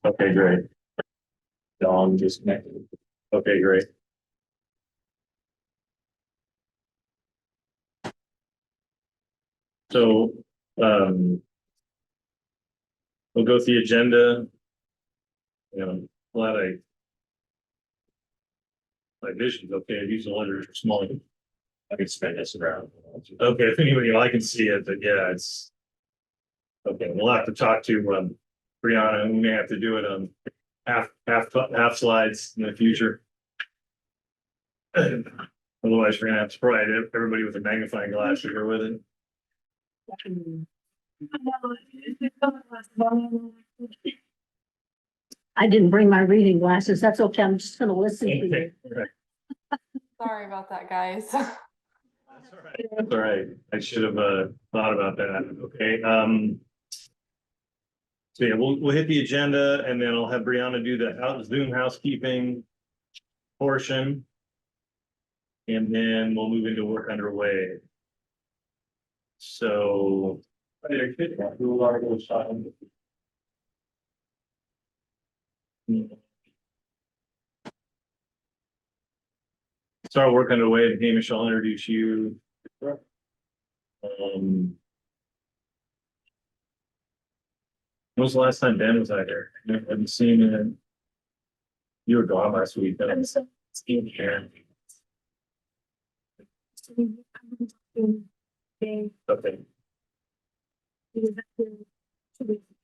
Okay, great. Dawn disconnected. Okay, great. So, we'll go through the agenda. Glad my vision's okay. I use the letters are small. I can spread this around. Okay, if anybody, I can see it, but yeah, it's okay. We'll have to talk to Brianna, and we may have to do it on half slides in the future. Otherwise, we're gonna have to provide everybody with a magnifying glass if we're with it. I didn't bring my reading glasses. That's okay. I'm just gonna listen to you. Okay, all right. Sorry about that, guys. That's all right. That's all right. I should have thought about that. Okay. So yeah, we'll hit the agenda and then I'll have Brianna do the Zoom housekeeping portion. And then we'll move into work underway. So who are those? Start work underway, and Hamish, I'll introduce you. When was the last time Ben was out here? I haven't seen him. You were gone last week. But I'm here. Okay.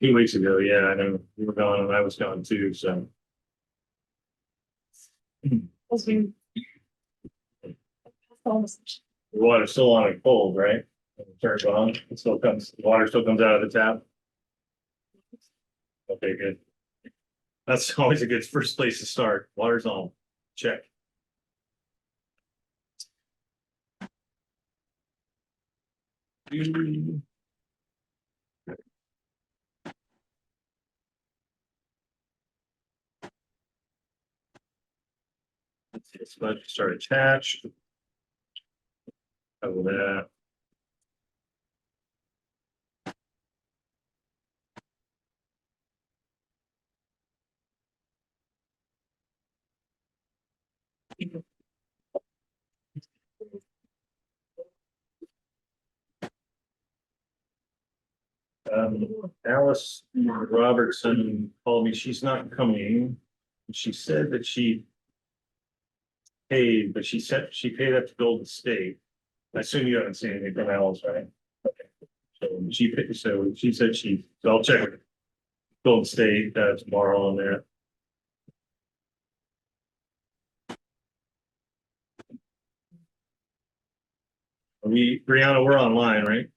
2 weeks ago, yeah, I know you were gone and I was gone too, so. The water's still on and cold, right? Turns on, it still comes, the water still comes out of the tap. Okay, good. That's always a good first place to start. Water's on. Check. Let's budget start attached. Cover that. Alice Robertson called me. She's not coming. She said that she paid, but she said she paid up to Golden State. I assume you haven't seen anything from Alice, right? Okay. So she said so I'll check with Golden State tomorrow on there. Brianna, we're online, right?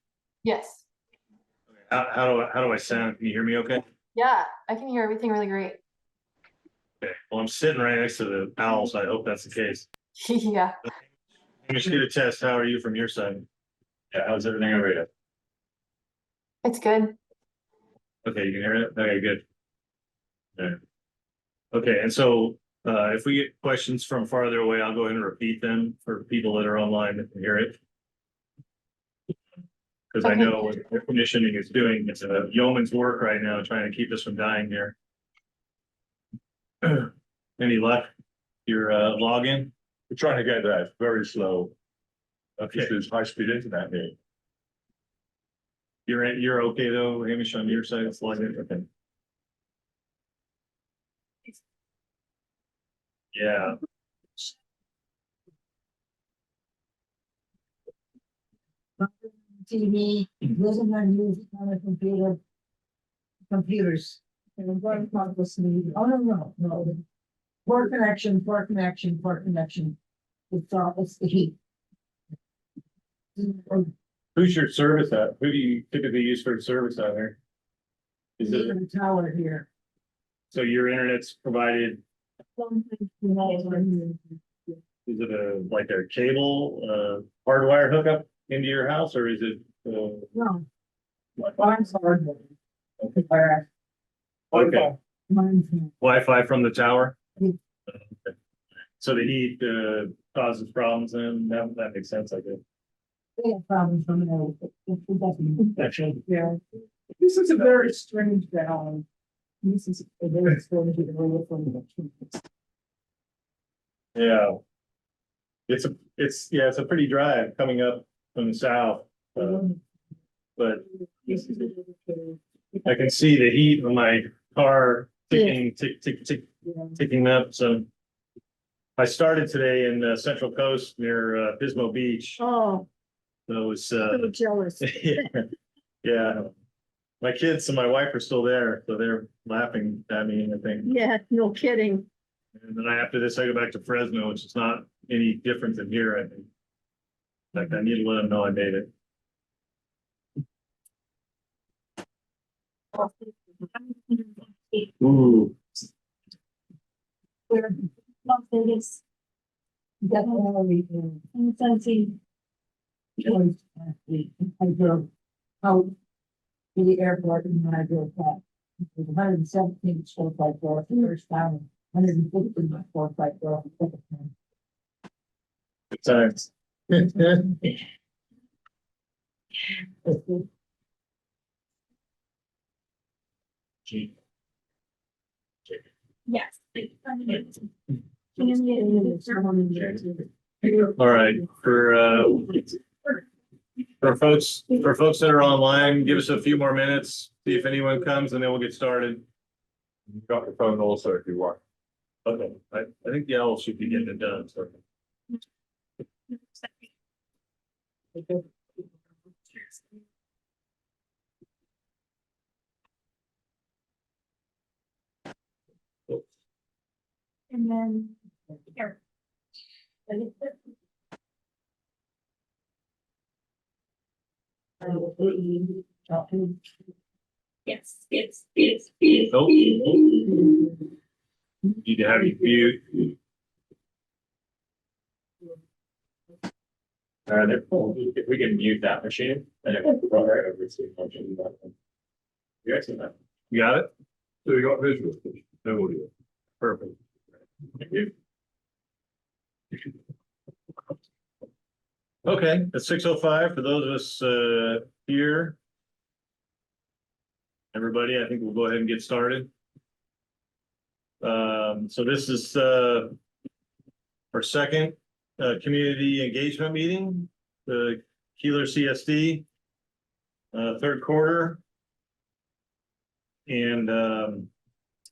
Yes. How do I sound? Can you hear me okay? Yeah, I can hear everything really great. Okay. Well, I'm sitting right next to the owl, so I hope that's the case. Yeah. Let me shoot a test. How are you from your side? Yeah, how's everything over here? It's good. Okay, you can hear it? Okay, good. Yeah. Okay, and so if we get questions from farther away, I'll go ahead and repeat them for people that are online that can hear it. Because I know what air conditioning is doing, it's a yeoman's work right now, trying to keep us from dying here. Any luck? Your login? We're trying to get that very slow. Okay, There's high speed internet here. you're okay though, Hamish, on your side, it's logged in, okay. Yeah. TV, doesn't have music on the computers. And I'm going to talk this meeting. Oh, no. Poor connection. It's the heat. Who's your service at? Who do you typically use for service out there? Is it, The tower here. so your internet's provided, is it like a cable, hardwire hookup into your house, or is it? No. Mine's hard. Okay. Mine's. Wi-Fi from the tower? Yeah. Okay. So the heat causes problems, and that makes sense, I guess. They have problems from it. Actually, Yeah. This is a very strange balance. This is, there's going to be the road from the. Yeah. It's a pretty drive coming up from the south, but I can see the heat on my car ticking, ticking up, so. I started today in the Central Coast near Pismo Beach. Oh, So it was so jealous. yeah. My kids and my wife are still there, so they're laughing at me, I think. Yeah, no kidding. And then after this, I go back to Fresno, which is not any different than here, I think. In fact, I need to let them know I made it. Ooh, Where Las Vegas. Definitely, in Tennessee. I drove out to the airport and when I drove back. It was 117 still like for the first time, 150 my fourth like for the second time. good times. Gee. Yes. All right, for folks that are online, give us a few more minutes, see if anyone comes, and then we'll get started. You got the phone also if you want. Okay, I think the owl should be getting it done, so. And then here. Yes. Nope. Need to have you mute. If we can mute that machine, and if we're over to function. You guys see that? You got it? So you got visual, no audio. Perfect. Thank you. Okay, it's 6:05 for those of us here. Everybody, I think we'll go ahead and get started. So this is our second community engagement meeting, the Keeler CSD, third quarter. And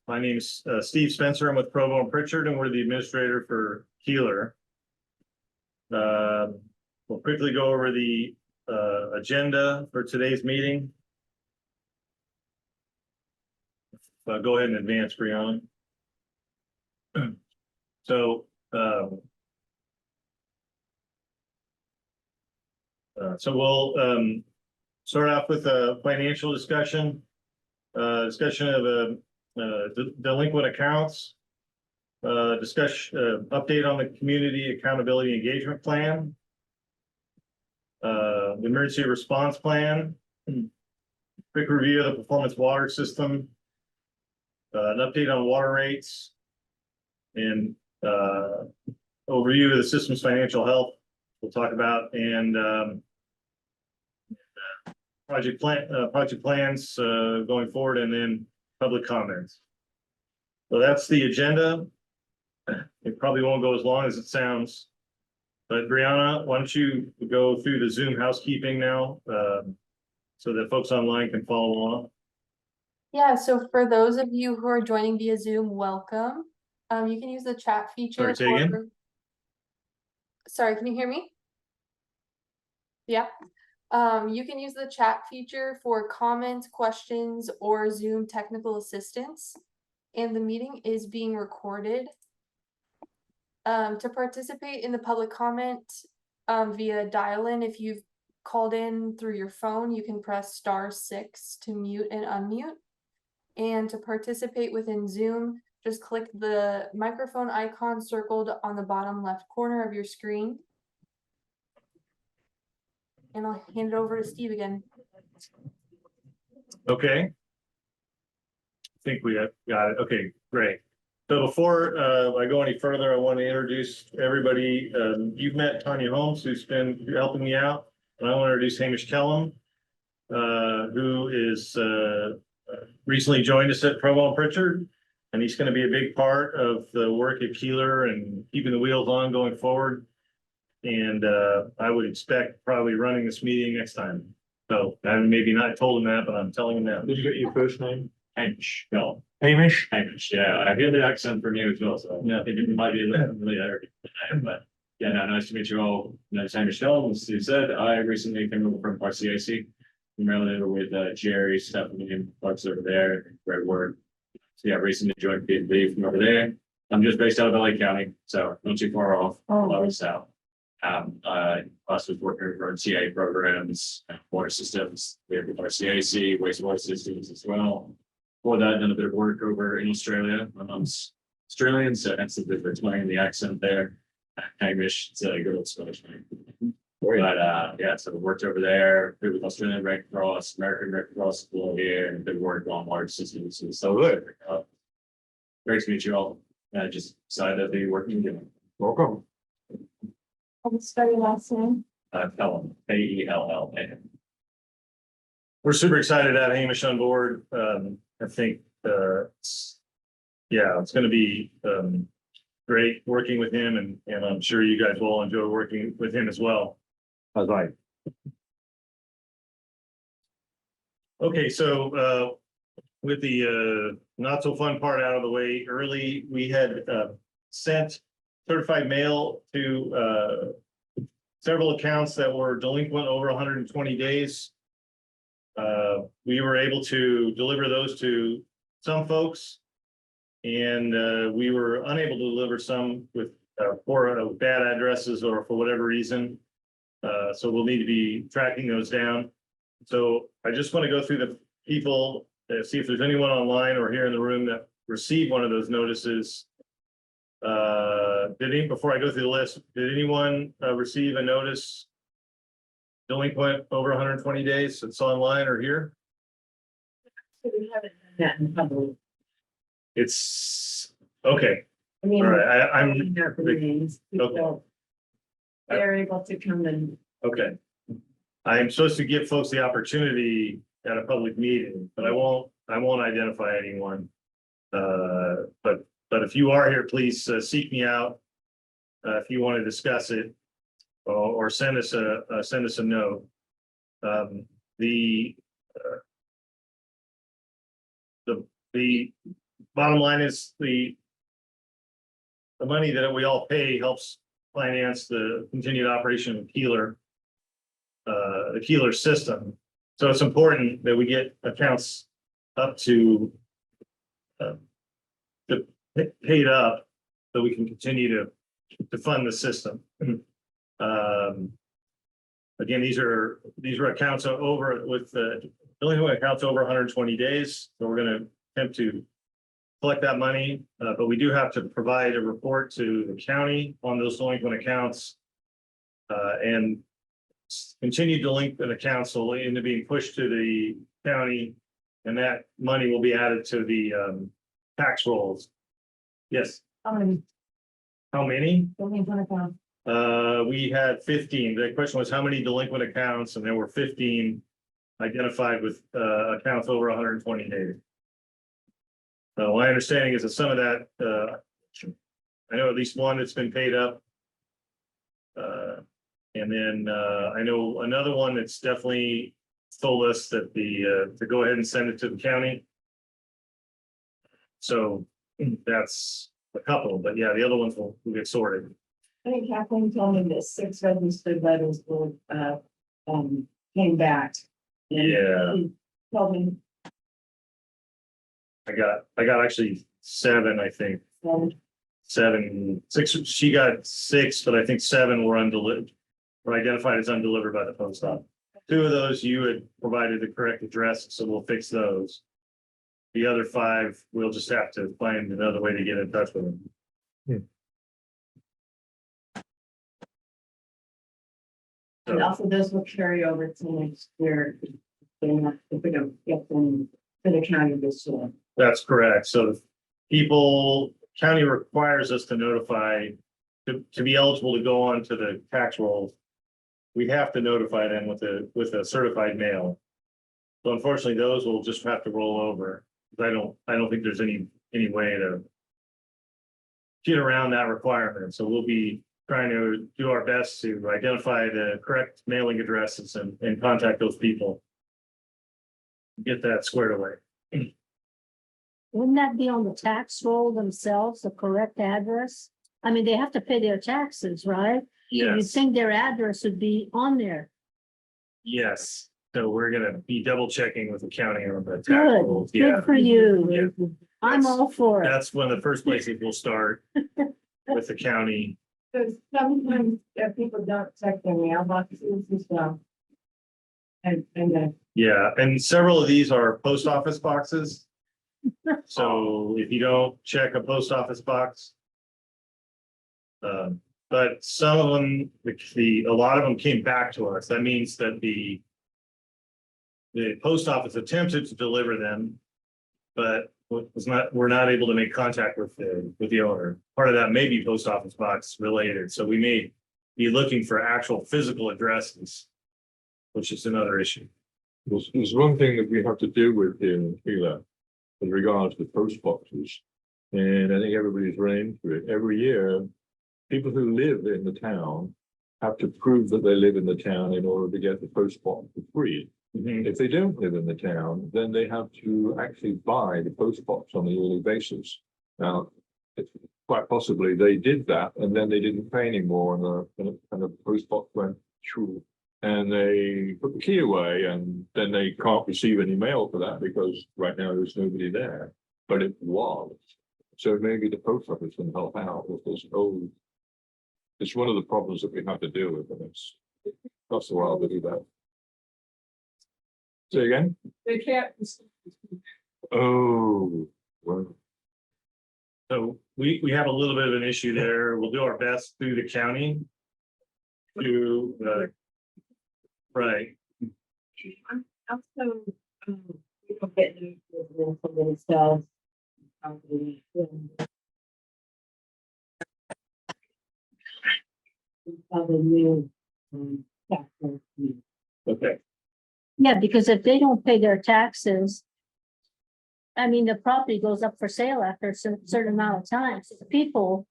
my name is Steve Spencer. I'm with Provo and Pritchard, and we're the administrator for Keeler. We'll quickly go over the agenda for today's meeting. Go ahead and advance, Brianna. So we'll start off with a financial discussion, discussion of delinquent accounts, discussion update on the community accountability engagement plan, the emergency response plan, quick review of the performance water system, an update on water rates, and overview of the system's financial health we'll talk about, and project plans going forward, and then public comments. So that's the agenda. It probably won't go as long as it sounds, but Brianna, why don't you go through the Zoom housekeeping now, so that folks online can follow along. Yeah, so for those of you who are joining via Zoom, welcome. You can use the chat feature. Sorry, say again? Sorry, can you hear me? Yeah. You can use the chat feature for comments, questions, or Zoom technical assistance. And the meeting is being recorded. To participate in the public comment via dial-in, if you've called in through your phone, you can press *6 to mute and unmute. And to participate within Zoom, just click the microphone icon circled on the bottom left corner of your screen. And I'll hand it over to Steve again. Okay. I think we got it. Okay, great. So before I go any further, I want to introduce everybody. You've met Tanya Holmes, who's been helping me out. And I want to introduce Hamish Kellum, who is recently joined us at Provo and Pritchard. And he's gonna be a big part of the work at Keeler and keeping the wheels on going forward. And I would expect probably running this meeting next time. So I haven't maybe not told him that, but I'm telling him now. Did you get your first name? Hamish, no, Hamish? Hamish, yeah, I hear the accent from you as well, so Yeah. I think it might be a little familiar. But yeah, no, nice to meet you all. My name's Hamish Hill, as Steve said, I recently came over from RCAC. Primarily with Jerry, Stephanie, and folks over there, great work. So yeah, recently joined B&B from over there. I'm just based out of LA County, so not too far off, a lot of south. I was working for CA programs, water systems, we have RCAC, wastewater systems as well. Before that, done a bit of work over in Australia. My mom's Australian, so that's the difference in the accent there. Hamish, it's a good old Scottish name. But yeah, so we worked over there, did with Australian Red Cross, American Red Cross below here, and did work on water systems and so good. Great to meet you all. Just excited to be working together. Welcome. I'll spell your last name. Pelham, K-E-L-L-A-M. We're super excited to have Hamish on board. I think yeah, it's gonna be great working with him and I'm sure you guys will enjoy working with him as well. That's right. Okay, so with the not so fun part out of the way early, we had sent certified mail to several accounts that were delinquent over 120 days. We were able to deliver those to some folks. And we were unable to deliver some with poor bad addresses or for whatever reason. So we'll need to be tracking those down. So I just want to go through the people, see if there's anyone online or here in the room that received one of those notices. Before I go through the list, did anyone receive a notice delinquent over 120 days? It's online or here? We haven't done that in public. It's okay. I mean, All right. I'm their names, people, they're able to come and. okay. I'm supposed to give folks the opportunity at a public meeting, but I won't identify anyone. But if you are here, please seek me out. If you want to discuss it or send us a note. The bottom line is the money that we all pay helps finance the continued operation of Keeler, the Keeler system. So it's important that we get accounts up to paid up so we can continue to fund the system. Again, these are accounts over with delinquent accounts over 120 days. So we're going to attempt to collect that money, but we do have to provide a report to the county on those delinquent accounts. And continued delinquent accounts will end up being pushed to the county, and that money will be added to the tax rolls. Yes. How many delinquent accounts? We had 15. The question was how many delinquent accounts, and there were 15 identified with accounts over 120 days. My understanding is that some of that, I know at least one that's been paid up. And then I know another one that's definitely told us that to go ahead and send it to the county. So that's a couple, but yeah, the other ones will get sorted. I think Kathleen told me that 6 registered letters were, came back. And Yeah. she told me, I got actually 7, I think. 7, 6. She got 6, but I think 7 were undelivered, were identified as undelivered by the post office. 2 of those you had provided the correct address, so we'll fix those. The other 5, we'll just have to find another way to get in touch with them. and also those will carry over to next year. They're not, if we don't get them to the county this year. That's correct. So county requires us to notify, to be eligible to go on to the tax rolls. We have to notify them with a certified mail. So unfortunately, those will just have to roll over. I don't think there's any way to get around that requirement. So we'll be trying to do our best to identify the correct mailing addresses and contact those people. Get that squared away. Wouldn't that be on the tax roll themselves, the correct address? I mean, they have to pay their taxes, right? You'd Yes, think their address would be on there. yes. So we're gonna be double checking with the county on the tax Good, rolls. Yeah, good for you. Yeah. I'm That's- all for it. that's one of the first places we'll start with the county. Because sometimes if people don't check their mailboxes and stuff. And then. Yeah, and several of these are post office boxes. So if you don't check a post office box. But some of them, a lot of them came back to us. That means that the post office attempted to deliver them. But we're not able to make contact with the owner. Part of that may be post office box related, so we may be looking for actual physical addresses. Which is another issue. There's one thing that we have to deal with here in Keeler with regards to post boxes. And I think everybody's run into it. Every year, people who live in the town have to prove that they live in the town in order to get the post box for free. If they don't live in the town, then they have to actually buy the post box on a yearly basis. Now, quite possibly they did that and then they didn't pay anymore and the post box went through. And they put the key away and then they can't receive any mail for that because right now there's nobody there, but it was. So maybe the post office can help out with this. Oh, it's one of the problems that we have to deal with, and it's costs a while to do that. Say again? They can't. Oh, well, So we have a little bit of an issue there. We'll do our best through the county. To, right, Also, we don't get news when somebody sells. Other new. Tax rolls. okay, Yeah, because if they don't pay their taxes. I mean, the property goes up for sale after a certain amount of time, so the people,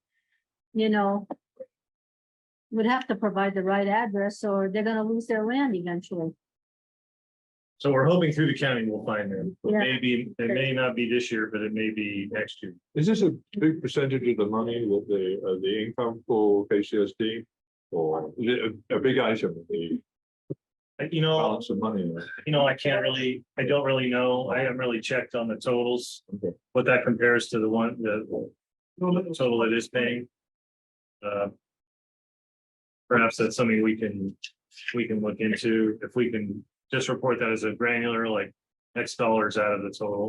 you know. Would have to provide the right address or they're gonna lose their land eventually. so we're hoping through the county we'll find them. Yeah. Maybe, it may not be this year, but it may be next year. is this a big percentage of the money that the income for KCSD? Or is it a big item, the You know, balance of money? I don't really know. I haven't really checked on the totals. Okay. What that compares to the total it is paying. Perhaps that's something we can look into, if we can just report that as a granular, like X dollars out of the total.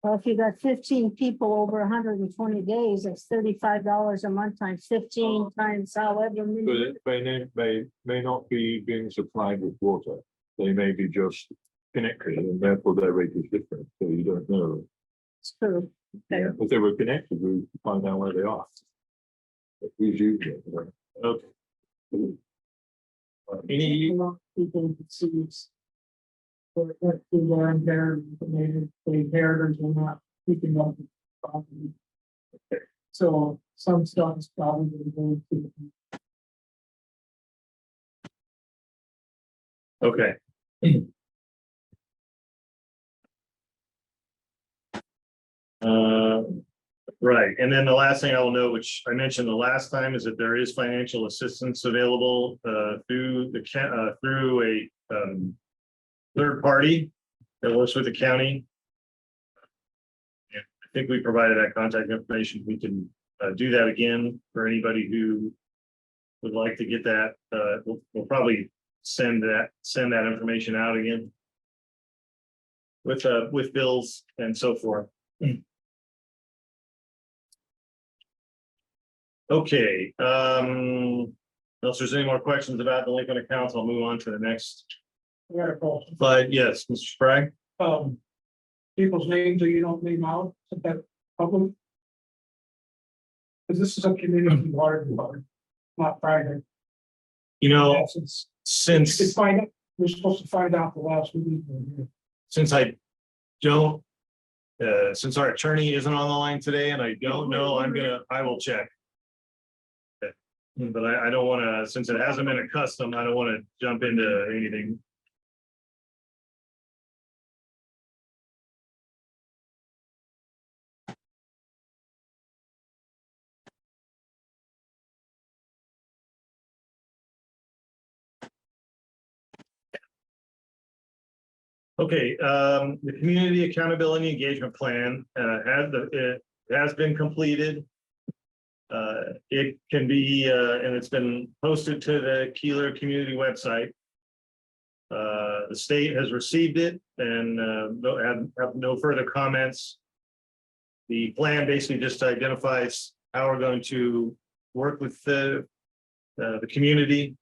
Well, if you got 15 people over 120 days, it's $35 a month times 15 times however many. But it may not be being supplied with water. They may be just connected and therefore their rate is different, so you don't know. It's true. Okay. If they were connected, we find out where they are. But we do. Okay. Any, People see. Or what they are there, they inheritors are not keeping up with the property. So some stuff is probably going to. okay. Right, and then the last thing I will note, which I mentioned the last time, is that there is financial assistance available through a third party that works with the county. And I think we provided that contact information. We can do that again for anybody who would like to get that. We'll probably send that information out again with bills and so forth. Okay, unless there's any more questions about delinquent accounts, I'll move on to the next. But yes, Mr. Sprague, People's names that you don't name out, is that public? Because this is a community water department, not private. you know, It's since. find out, We're supposed to find out the last week. Since I don't, since our attorney isn't on the line today and I don't know, I will check. But I don't wanna, since it hasn't been a custom, I don't wanna jump into anything. Okay, the community accountability engagement plan, it has been completed. It can be, and it's been posted to the Keeler community website. The state has received it and, have no further comments. The plan basically just identifies how we're going to work with the community,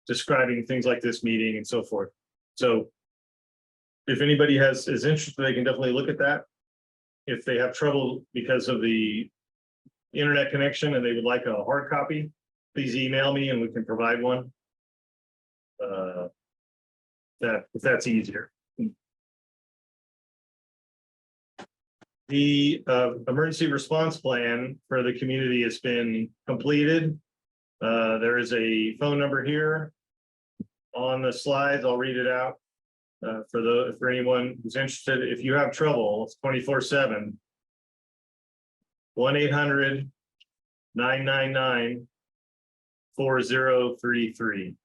describing things like this meeting and so forth. So if anybody is interested, they can definitely look at that. If they have trouble because of the internet connection and they would like a hard copy, please email me and we can provide one. If that's easier. The emergency response plan for the community has been completed. There is a phone number here on the slides. I'll read it out. For anyone who's interested, if you have trouble, it's 24/7. 1-800-999-4033.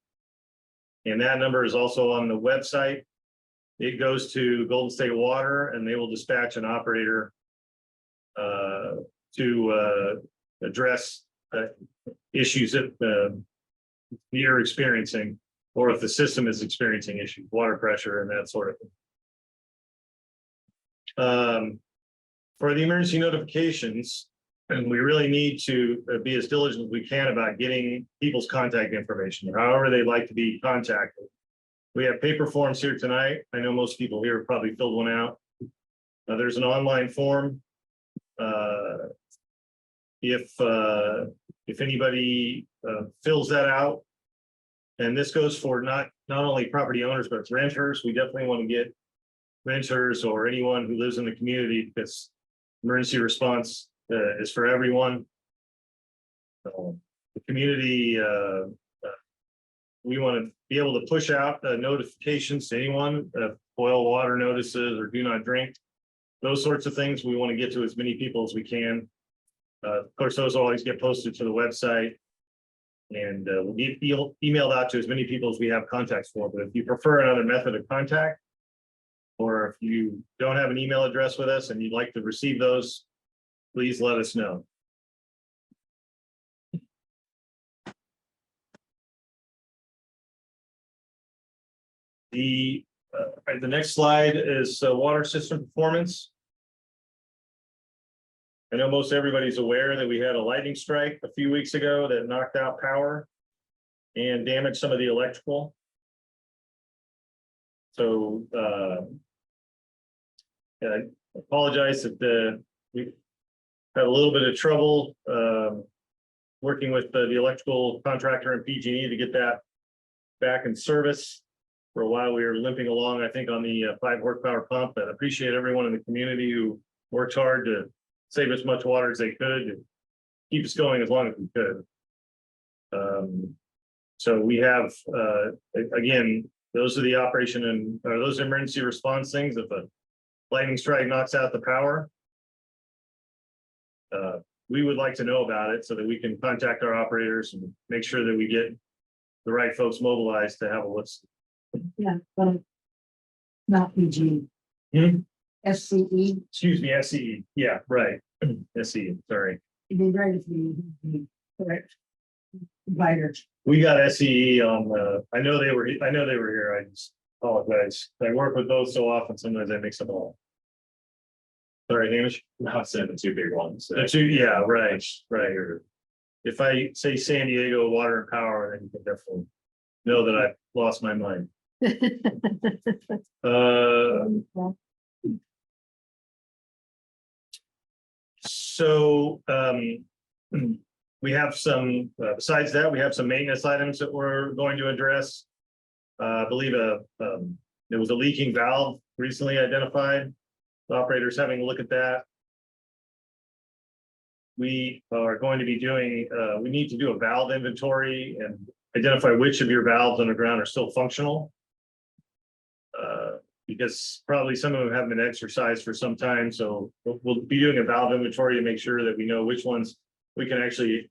And that number is also on the website. It goes to Golden State Water and they will dispatch an operator to address issues that you're experiencing, or if the system is experiencing issues, water pressure and that sort of thing. For the emergency notifications, and we really need to be as diligent as we can about getting people's contact information, however they'd like to be contacted. We have paper forms here tonight. I know most people here probably filled one out. There's an online form. If anybody fills that out, and this goes for not only property owners, but renters, we definitely want to get renters or anyone who lives in the community, because emergency response is for everyone. The community, we want to be able to push out notifications to anyone, boil water notices or do not drink, those sorts of things. We want to get to as many people as we can. Of course, those always get posted to the website and will be emailed out to as many people as we have contacts for. But if you prefer another method of contact, or if you don't have an email address with us and you'd like to receive those, please let us know. The next slide is water system performance. I know most everybody's aware that we had a lightning strike a few weeks ago that knocked out power and damaged some of the electrical. So I apologize that we had a little bit of trouble working with the electrical contractor and PG&E to get that back in service. For a while, we were limping along, I think, on the 5 horsepower pump. I appreciate everyone in the community who worked hard to save as much water as they could and keep us going as long as we could. So we have, again, those are the operation and those emergency response things. If a lightning strike knocks out the power, we would like to know about it so that we can contact our operators and make sure that we get the right folks mobilized to have a list. Yeah, but not PG. SCE. Excuse me, SCE. Yeah, right. SCE, sorry. It'd be great if you correct providers. We got SCE on I know they were here. I just apologize. I work with those so often, sometimes I mix them all. Sorry, Hamish. Not saying the two big ones. The two, yeah, right. If I say San Diego Water and Power, then you can definitely know that I've lost my mind. So we have some, besides that, we have some maintenance items that we're going to address. I believe there was a leaking valve recently identified. The operator's having a look at that. We are going to be doing, we need to do a valve inventory and identify which of your valves underground are still functional. Because probably some of them haven't been exercised for some time, so we'll be doing a valve inventory to make sure that we know which ones we can actually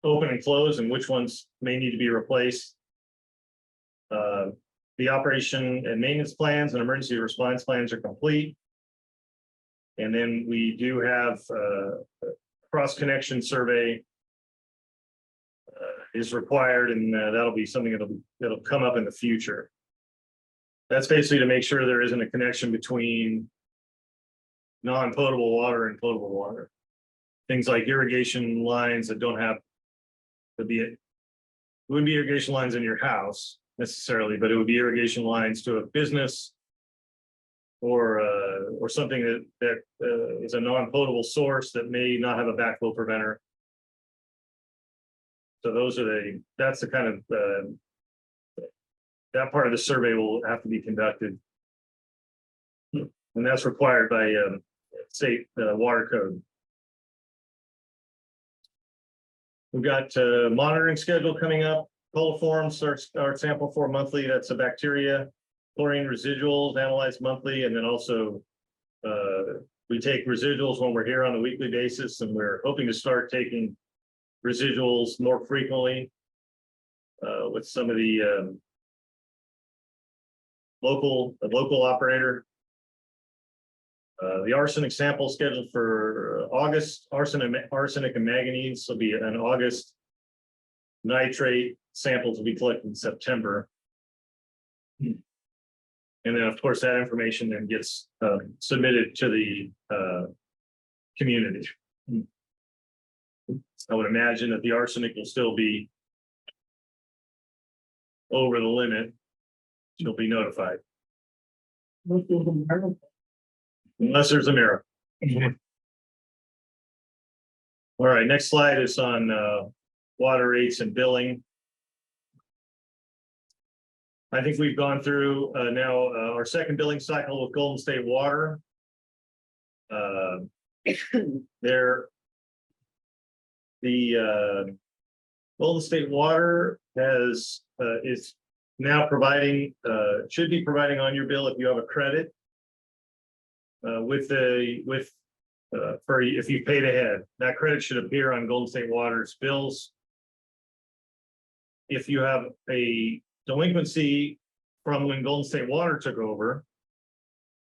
open and close and which ones may need to be replaced. The operation and maintenance plans and emergency response plans are complete. And then we do have cross-connection survey is required, and that'll be something that'll come up in the future. That's basically to make sure there isn't a connection between non-potable water and potable water. Things like irrigation lines that don't have it wouldn't be irrigation lines in your house necessarily, but it would be irrigation lines to a business or something that is a non-potable source that may not have a backflow preventer. So that's the kind of that part of the survey will have to be conducted. And that's required by state water code. We've got monitoring schedule coming up. Coliforms are sample for monthly. That's a bacteria. Chlorine residuals analyzed monthly, and then also we take residuals when we're here on a weekly basis, and we're hoping to start taking residuals more frequently with some of the local operator. The arsenic sample scheduled for August. Arsenic and manganese will be an August. Nitrate samples will be collected in September. And then, of course, that information then gets submitted to the community. I would imagine that the arsenic will still be over the limit. She'll be notified. Unless there's a miracle. All right, next slide is on water rates and billing. I think we've gone through now our second billing cycle with Golden State Water. The Golden State Water is now providing, should be providing on your bill if you have a credit. If you paid ahead, that credit should appear on Golden State Water's bills. If you have a delinquency from when Golden State Water took over,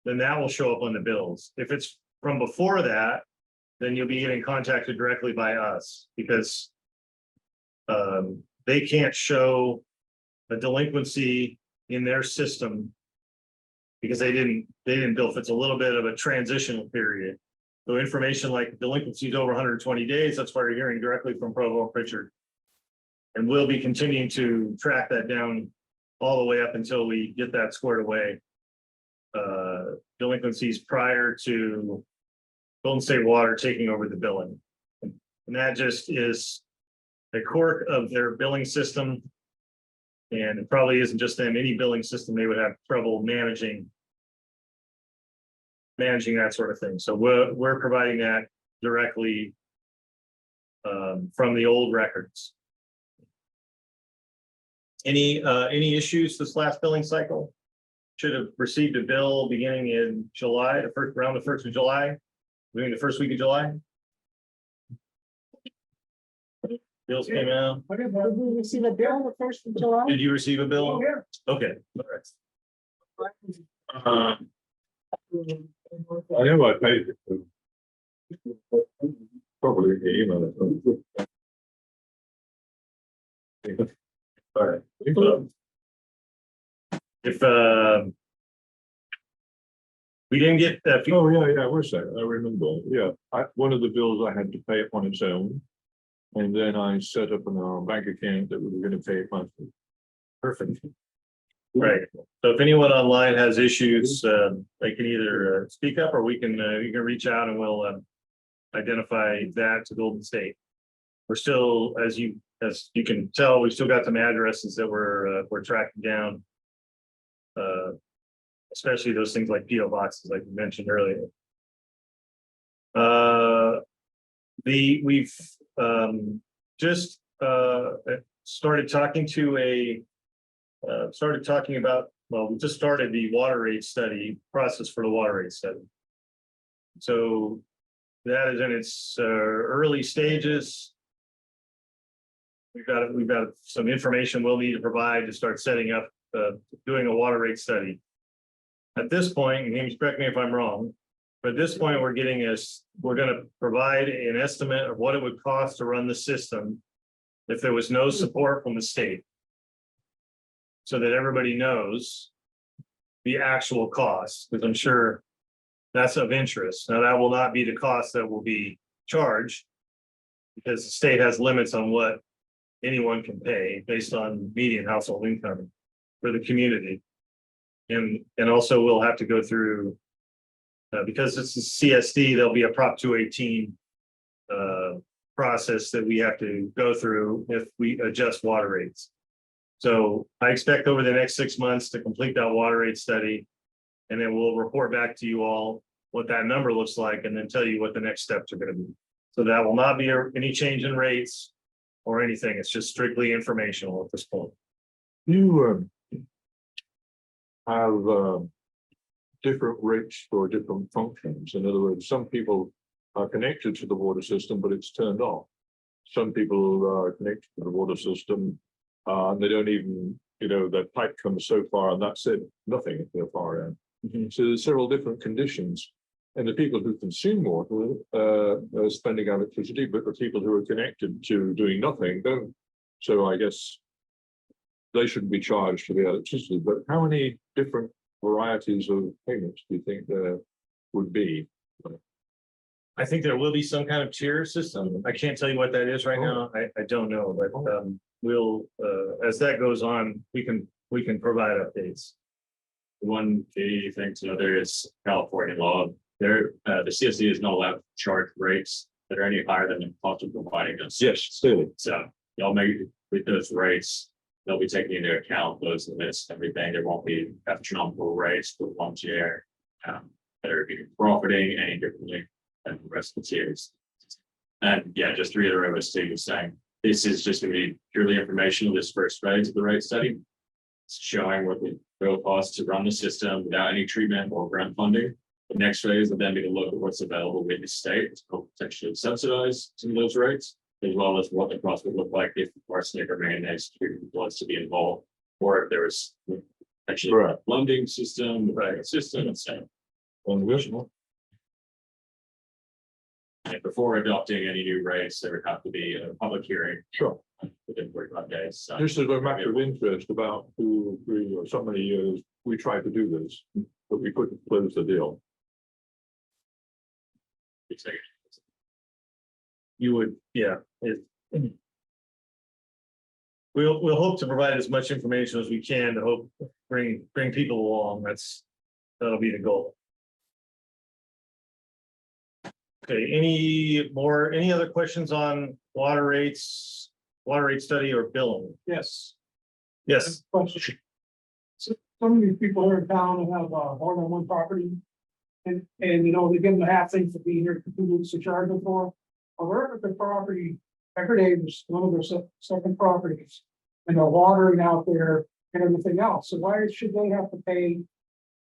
then that will show up on the bills. If it's from before that, then you'll be getting contacted directly by us, because they can't show a delinquency in their system because they didn't bill. If it's a little bit of a transitional period. So information like delinquencies over 120 days, that's why you're hearing directly from Provo Pritchard. And we'll be continuing to track that down all the way up until we get that squared away. Delinquencies prior to Golden State Water taking over the billing. And that just is a quirk of their billing system. And it probably isn't just them, any billing system, they would have trouble managing that sort of thing. So we're providing that directly from the old records. Any issues this last billing cycle? Should have received a bill beginning in July, around the 1st of July, during the first week of July. Bills came out. Did we receive a bill the 1st of July? Did you receive a bill? Oh, yeah. Okay, all right. I know I paid it. Probably the email. All right. If we didn't get that, Oh, yeah, what's that? I remember. Yeah, one of the bills I had to pay it on its own. And then I set up a bank account that we were going to pay it monthly. perfect. Right. So if anyone online has issues, they can either speak up, or you can reach out and we'll identify that to Golden State. We're still, as you as you can tell, we've still got some addresses that we're tracking down. Especially those things like PO boxes, like we mentioned earlier. We've just started talking about, well, we just started the water rate study process for the water rate study. So that is in its early stages. We've got some information we'll need to provide to start setting up doing a water rate study. At this point, and James, correct me if I'm wrong, but at this point, we're gonna provide an estimate of what it would cost to run the system if there was no support from the state. So that everybody knows the actual cost, because I'm sure that's of interest. Now, that will not be the cost that will be charged, because the state has limits on what anyone can pay based on median household income for the community. And also we'll have to go through, because it's a CSD, there'll be a Prop 218 process that we have to go through if we adjust water rates. So I expect over the next 6 months to complete that water rate study. And then we'll report back to you all what that number looks like, and then tell you what the next steps are going to be. So that will not be any change in rates or anything. It's just strictly informational at this point. You have different rates for different functions. In other words, some people are connected to the water system, but it's turned off. Some people are connected to the water system, and they don't even, the pipe comes so far and that's it, nothing at the far end. So there's several different conditions. And the people who consume water are spending electricity, but the people who are connected to doing nothing don't. So I guess they shouldn't be charged for the electricity. But how many different varieties of payments do you think there would be? I think there will be some kind of tier system. I can't tell you what that is right now. I don't know, but we'll as that goes on, we can provide updates. One key thing to know, there is California law. The CSC is not allowed to charge rates that are any higher than the cost of providing us. Yes, clearly. So y'all make with those rates, they'll be taking into account those limits, everything. There won't be astronomical rates for one tier that are being profiting any differently than the rest of the tiers. And yeah, just to reiterate what Steve was saying, this is just going to be purely informational. This first phase of the rate study, it's showing what the real cost to run the system without any treatment or grant funding. The next phase will then be to look at what's available with the state to potentially subsidize some of those rates, as well as what the cost would look like if arsenic or manganese treatment was to be involved, or if there was actually a blending system, right, system, etc. And before adopting any new rates, there would have to be a public hearing. Sure. Within 45 days. So. This is a matter of interest. About 2, 3, or so many years, we tried to do this, but we couldn't close the deal. You would, yeah. We'll hope to provide as much information as we can to hope bring people along. That'll be the goal. Okay, any other questions on water rate study or billing? Yes. Yes. Question. So some of these people here in town who have more than one property. And they give them a half thing for being here for 2 weeks to charge them for. However, the property, every day was one of their second properties. And they're watering out there and everything else. So why should they have to pay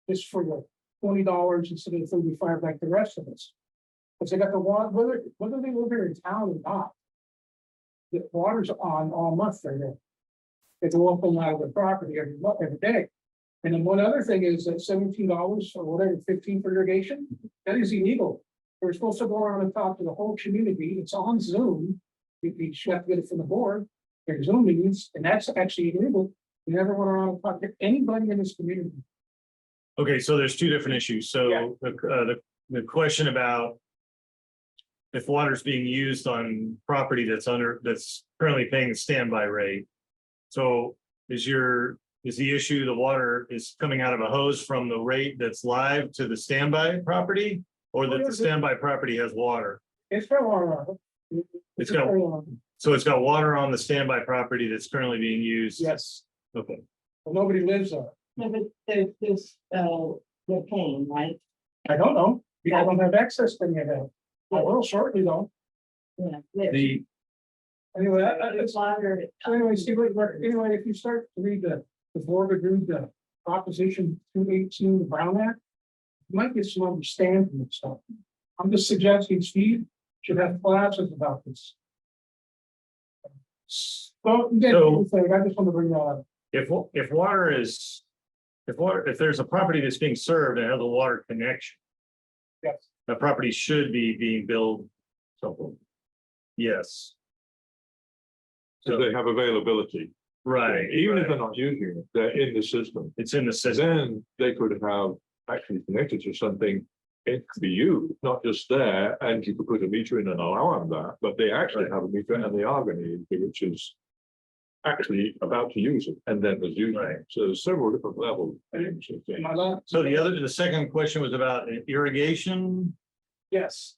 just for the $20 instead of 35 like the rest of us? Because they got the water, whether they live here in town or not. The water's on all month they're there. They go up and out of the property every day. And then one other thing is that $17 or whatever, 15 for irrigation, that is illegal. They're supposed to go around and talk to the whole community. It's on Zoom. You just have to get it from the board. There's Zoom meetings, and that's actually illegal. You never went around and talked to anybody in this community. Okay, so there's 2 different issues. So the question about if water's being used on property that's currently paying the standby rate. So is the issue the water is coming out of a hose from the rate that's live to the standby property, or that the standby property has water? It's got water on it. It's got, So it's got water on the standby property that's currently being used. Yes, Okay, but nobody lives there. No, but there's this, they're paying, right? I don't know, because I don't have access to any of that. I will shortly though. Yeah. the, Anyway, It's water. so anyway, Steve, anyway, if you start to read the board agreed the proposition 218, the Brown Act. You might get some understanding of stuff. I'm just suggesting Steve should have classes about this. So, again, I just want to bring that up. if water is, if there's a property that's being served and has a water connection, Yes, that property should be being billed. So, yes. So they have availability, Right, even if right. they're not using it, they're in the system. It's in the system. Then they could have actually connected to something. It could be used, not just there, and you could put a meter in and allow them that, but they actually Right. have a meter and they are going to use it, which is actually about to use it, and then there's using Right. it. So there's several different levels. my last. So the second question was about irrigation. Yes.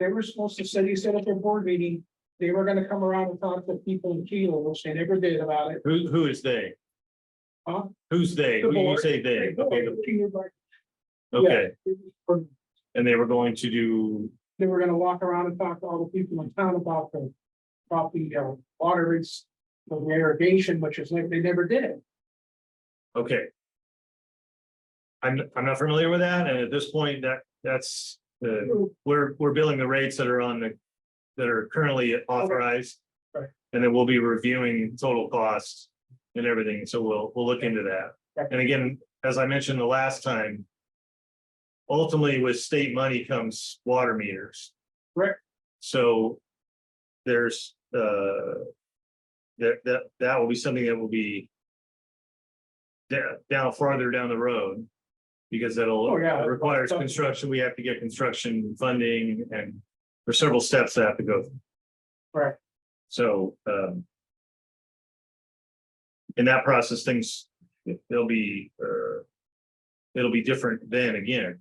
They were supposed to say, you said at their board meeting, they were gonna come around and talk to people in Keeler, which they never did about it. Who is they? Huh? Who's they? The When you board. say they, okay, Yeah. okay, and they were going to do, They were gonna walk around and talk to all the people in town about the water rates, the irrigation, which is like, they never did. okay. I'm not familiar with that, and at this point, that's we're billing the rates that are on that are currently authorized. Right. And then we'll be reviewing total costs and everything, so we'll look into that. Okay. And again, as I mentioned the last time. Ultimately, with state money comes water meters. Correct. So there's that will be something that will be down farther down the road. Because that'll Oh, yeah. requires construction, we have to get construction funding and there's several steps that have to go through. Right. So in that process, it'll be different then again.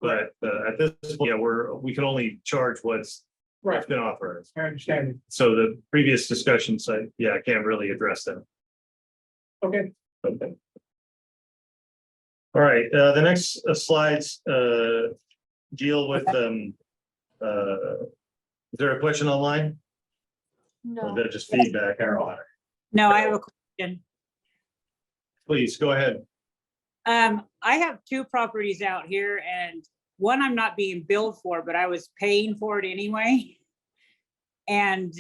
But at this point, yeah, we can only charge what's been authorized. I understand it. So the previous discussions, I can't really address them. Okay, Okay. All right, the next slides deal with is there a question online? Or is No, that just feedback, Carol? No, I have a question. Please, go ahead. I have two properties out here and one I'm not being billed for, but I was paying for it anyway. And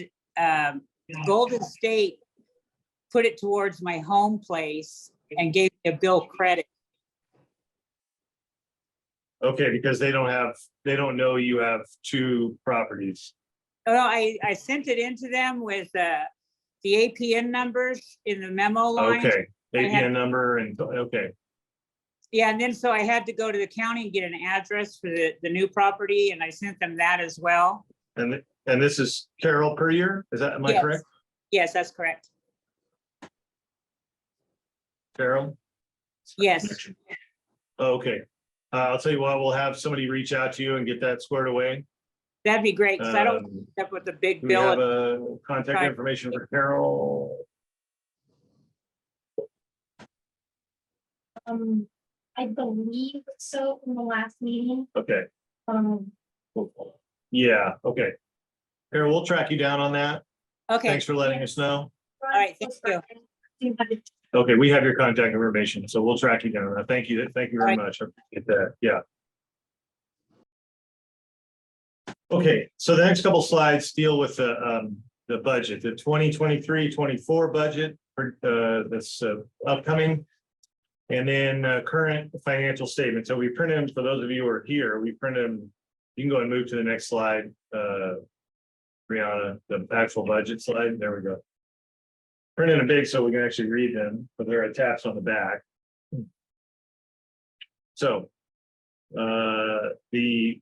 Golden State put it towards my home place and gave me a bill credit. Okay, because they don't know you have two properties. Oh, I sent it into them with the APN numbers in the memo line. Okay, I had- APN number and, okay, Yeah, and then so I had to go to the county and get an address for the new property and I sent them that as well. and this is Carol per year, am I Yes. correct, Yes, that's correct. Carol? Yes. Okay, I'll tell you what, we'll have somebody reach out to you and get that squared away. That'd be great, because I don't Um, end up with a big Do we have bill. a contact Right. information for Carol? I believe so from the last meeting. Okay, Um, yeah, okay. Carol, we'll track you down on that. Okay, Thanks for letting us know. all right, thank you. Okay, we have your contact information, so we'll track you down. Thank you very Right. much. I appreciate that, yeah. Okay, so the next couple slides deal with the budget, the 2023-24 budget for this upcoming. And then current financial statement. So we print them, for those of you who are here, we print them. You can go and move to the next slide, Brianna, the actual budget slide. There we go. Print them big so we can actually read them, but they're attached on the back. So the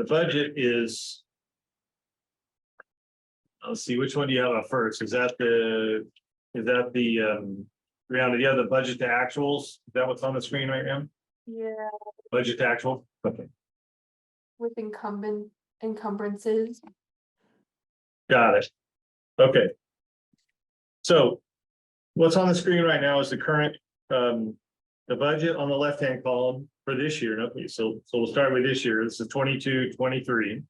budget is. Let's see, which one do you have up first? Is that the Brianna, do you have the budget to actuals? Is that what's on the screen right now? yeah, Budget to actual? Okay, with encumbrances. got it. Okay. So what's on the screen right now is the current, the budget on the left-hand column for this year. Okay, so we'll start with this year. This is 22-23.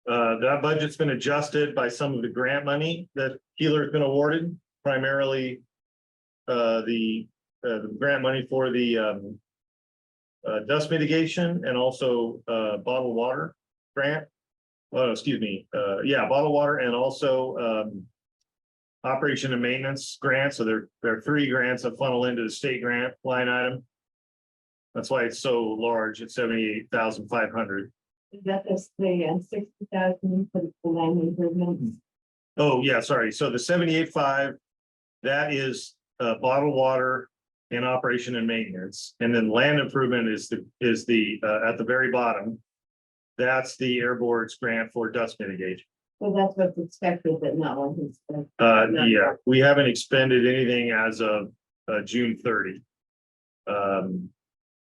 That budget's been adjusted by some of the grant money that Keeler's been awarded, primarily the grant money for the dust mitigation and also bottled water grant. Oh, excuse me, yeah, bottled water and also operation and maintenance grants. So there are 3 grants that funnel into the state grant line item. That's why it's so large at 78,500. That is the 60,000 for the land improvements. Oh, yeah, sorry. So the 78.5, that is bottled water and operation and maintenance. And then land improvement is the at the very bottom. That's the Air Board's grant for dust mitigation. So that's what's expected, but not what he's expected. Yeah, we haven't expended anything as of June 30.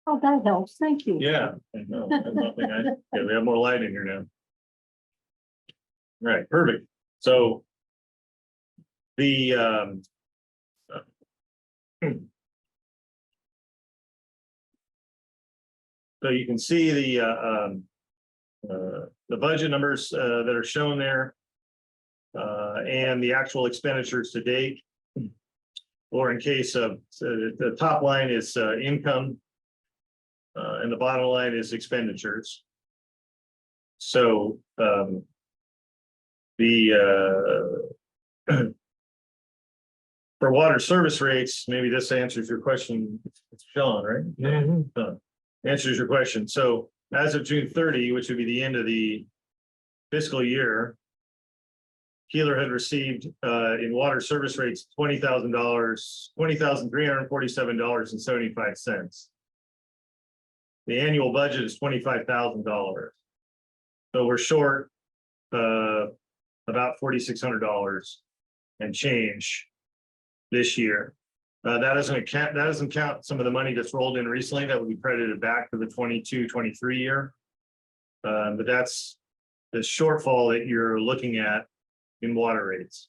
Oh, that helps. Thank you. Yeah, I know. Yeah, we have more light in here now. Right, perfect. So the so you can see the budget numbers that are shown there and the actual expenditures to date. Or in case of the top line is income and the bottom line is expenditures. So for water service rates, maybe this answers your question. It's Sean, right? Answers your question. So as of June 30, which would be the end of the fiscal year, Keeler had received in water service rates $20,000, $20,347.75. The annual budget is $25,000. So we're short about $4,600 and change this year. That doesn't count some of the money that's rolled in recently that will be credited back to the 22-23 year. But that's the shortfall that you're looking at in water rates.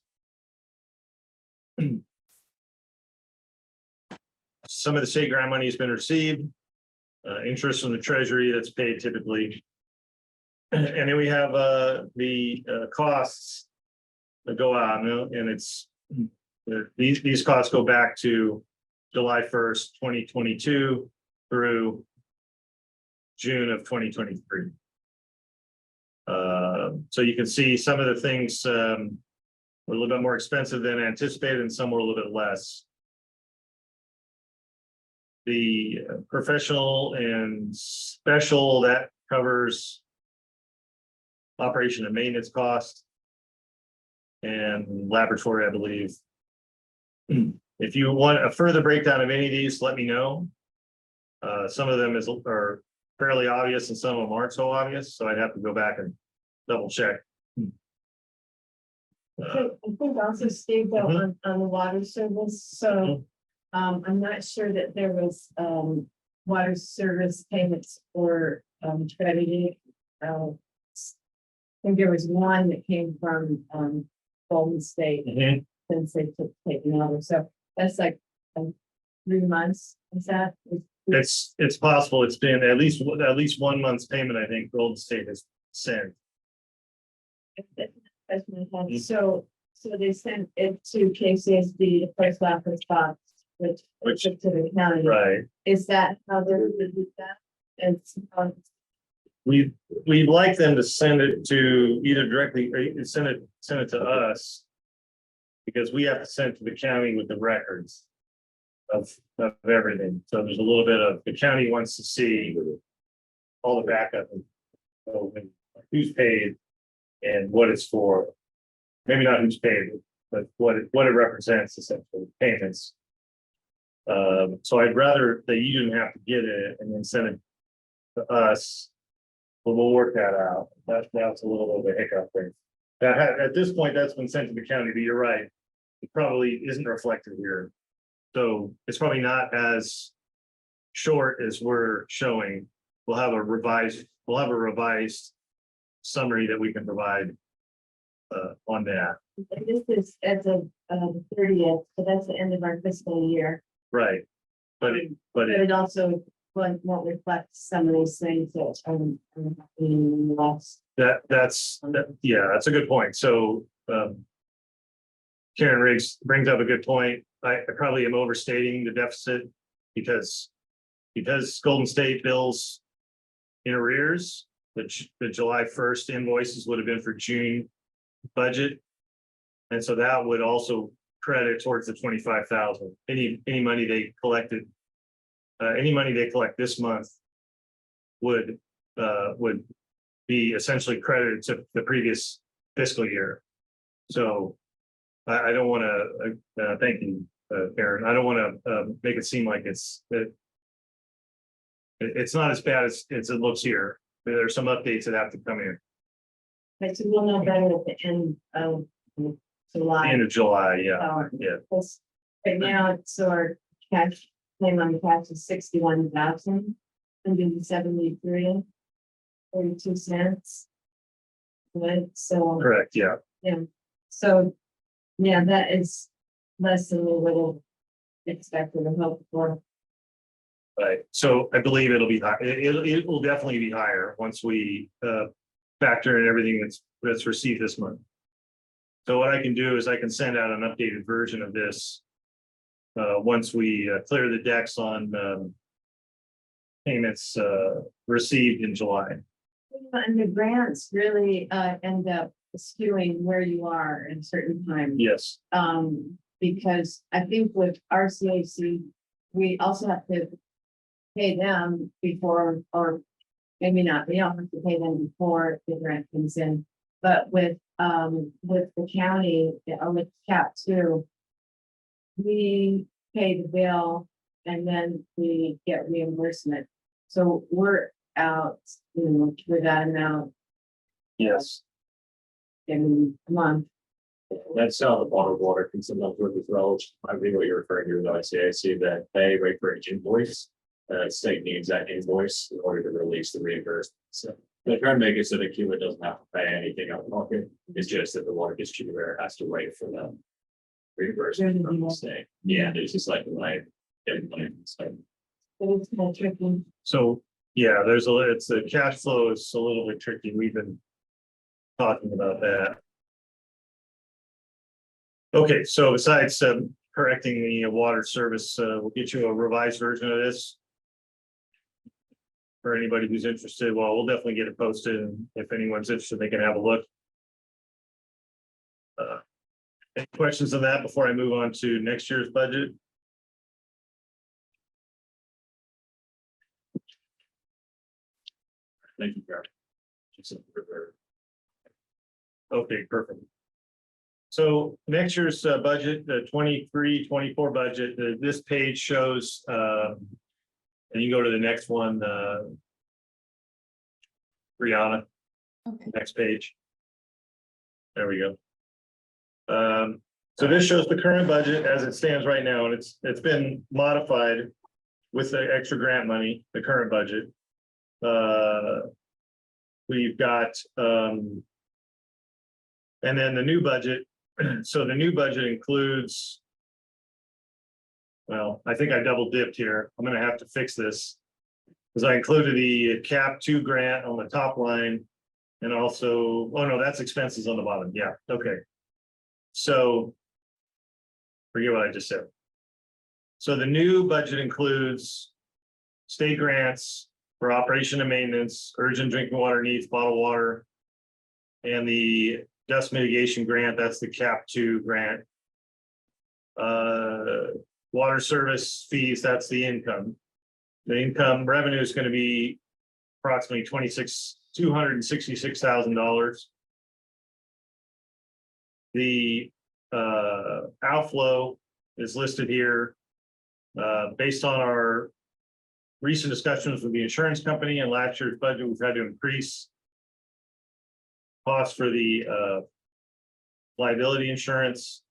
Some of the state grant money has been received, interest from the treasury that's paid typically. And then we have the costs that go out, and it's these costs go back to July 1st, 2022 through June of 2023. So you can see some of the things were a little bit more expensive than anticipated, and some were a little bit less. The professional and special, that covers operation and maintenance costs and laboratory, I believe. If you want a further breakdown of any of these, let me know. Some of them are fairly obvious and some of them aren't so obvious, so I'd have to go back and double check. I think also Steve, though, on the water service, so I'm not sure that there was water service payments for credited. I think there was one that came from Golden State since they took taken over. So that's like 3 months. Is that? It's possible. It's been at least 1 month's payment, I think Golden State has sent. That's my thought. So they sent it to KCSD, the price office box, which to the county. Right. Is that how they're gonna do that? And We'd like them to send it to either directly or send it to us, because we have to send it to the county with the records of everything. So there's a little bit of, the county wants to see all the backup and who's paid and what it's for. Maybe not who's paid, but what it represents, essentially payments. So I'd rather that you didn't have to get it and then send it to us. But we'll work that out. That's a little bit of a hiccup thing. At this point, that's been sent to the county, but you're right. It probably isn't reflected here. So it's probably not as short as we're showing. We'll have a revised summary that we can provide on that. This is as of, 30th, so that's the end of our fiscal year. Right. But it, But it also won't reflect some of these things that are happening in the last. yeah, that's a good point. So, Karen Riggs brings up a good point. I probably am overstating the deficit because Golden State bills in arrears, the July 1st invoices would have been for June budget. And so that would also credit towards the 25,000. Any money they collected, any money they collect this month would be essentially credited to the previous fiscal year. So I don't want to thank you, Karen. I don't want to make it seem like it's not as bad as it looks here. There's some updates that have to come in. But we'll know better at the end of July. End of July, yeah. Yeah. Because right now, so our cash, claim on the cash is 61,173.42. Right, so. Correct, yeah. So, yeah, that is less than we would have expected or hoped for. Right, so I believe it'll be high, it will definitely be higher once we factor in everything that's received this month. So what I can do is I can send out an updated version of this. Once we clear the decks on payments received in July. And the grants really end up skewing where you are in certain times. Yes, Because I think with RCAC, we also have to pay them before, or maybe not, we don't have to pay them before the grant comes in. But with the county, with CAP 2, we pay the bill and then we get reimbursement. So we're out, for that amount yes, in a month. That's how the bottled water can sometimes work as well, which might be what you're referring to with ICAC, that they wait for each invoice. State needs that invoice in order to release the reimbursement. So they try to make it so that Keeler doesn't have to pay anything out of pocket. It's just that the water distributor has to wait for the reimbursement from the state. Yeah, there's just like the So it's kind of tricky. so, yeah, it's the cash flow is a little bit tricky. We've been talking about that. Okay, so besides correcting the water service, we'll get you a revised version of this. For anybody who's interested, well, we'll definitely get it posted, and if anyone's interested, they can have a look. Any questions on that before I move on to next year's budget? Thank you, Gary. Okay, perfect. So next year's budget, the 23-24 budget, this page shows, and you can go to the next one, Brianna, Okay. next page. There we go. So this shows the current budget as it stands right now, and it's been modified with the extra grant money, the current budget. We've got, and then the new budget. So the new budget includes. Well, I think I double dipped here. I'm gonna have to fix this. Because I included the CAP 2 grant on the top line. And also, oh no, that's expenses on the bottom. Yeah, okay. So. Forget what I just said. So the new budget includes. State grants for operation and maintenance, urgent drinking water needs, bottled water. And the dust mitigation grant, that's the CAP 2 grant. Water service fees, that's the income. The income revenue is going to be approximately $266,000. The outflow is listed here. Based on our recent discussions with the insurance company and last year's budget, we've had to increase costs for the liability insurance.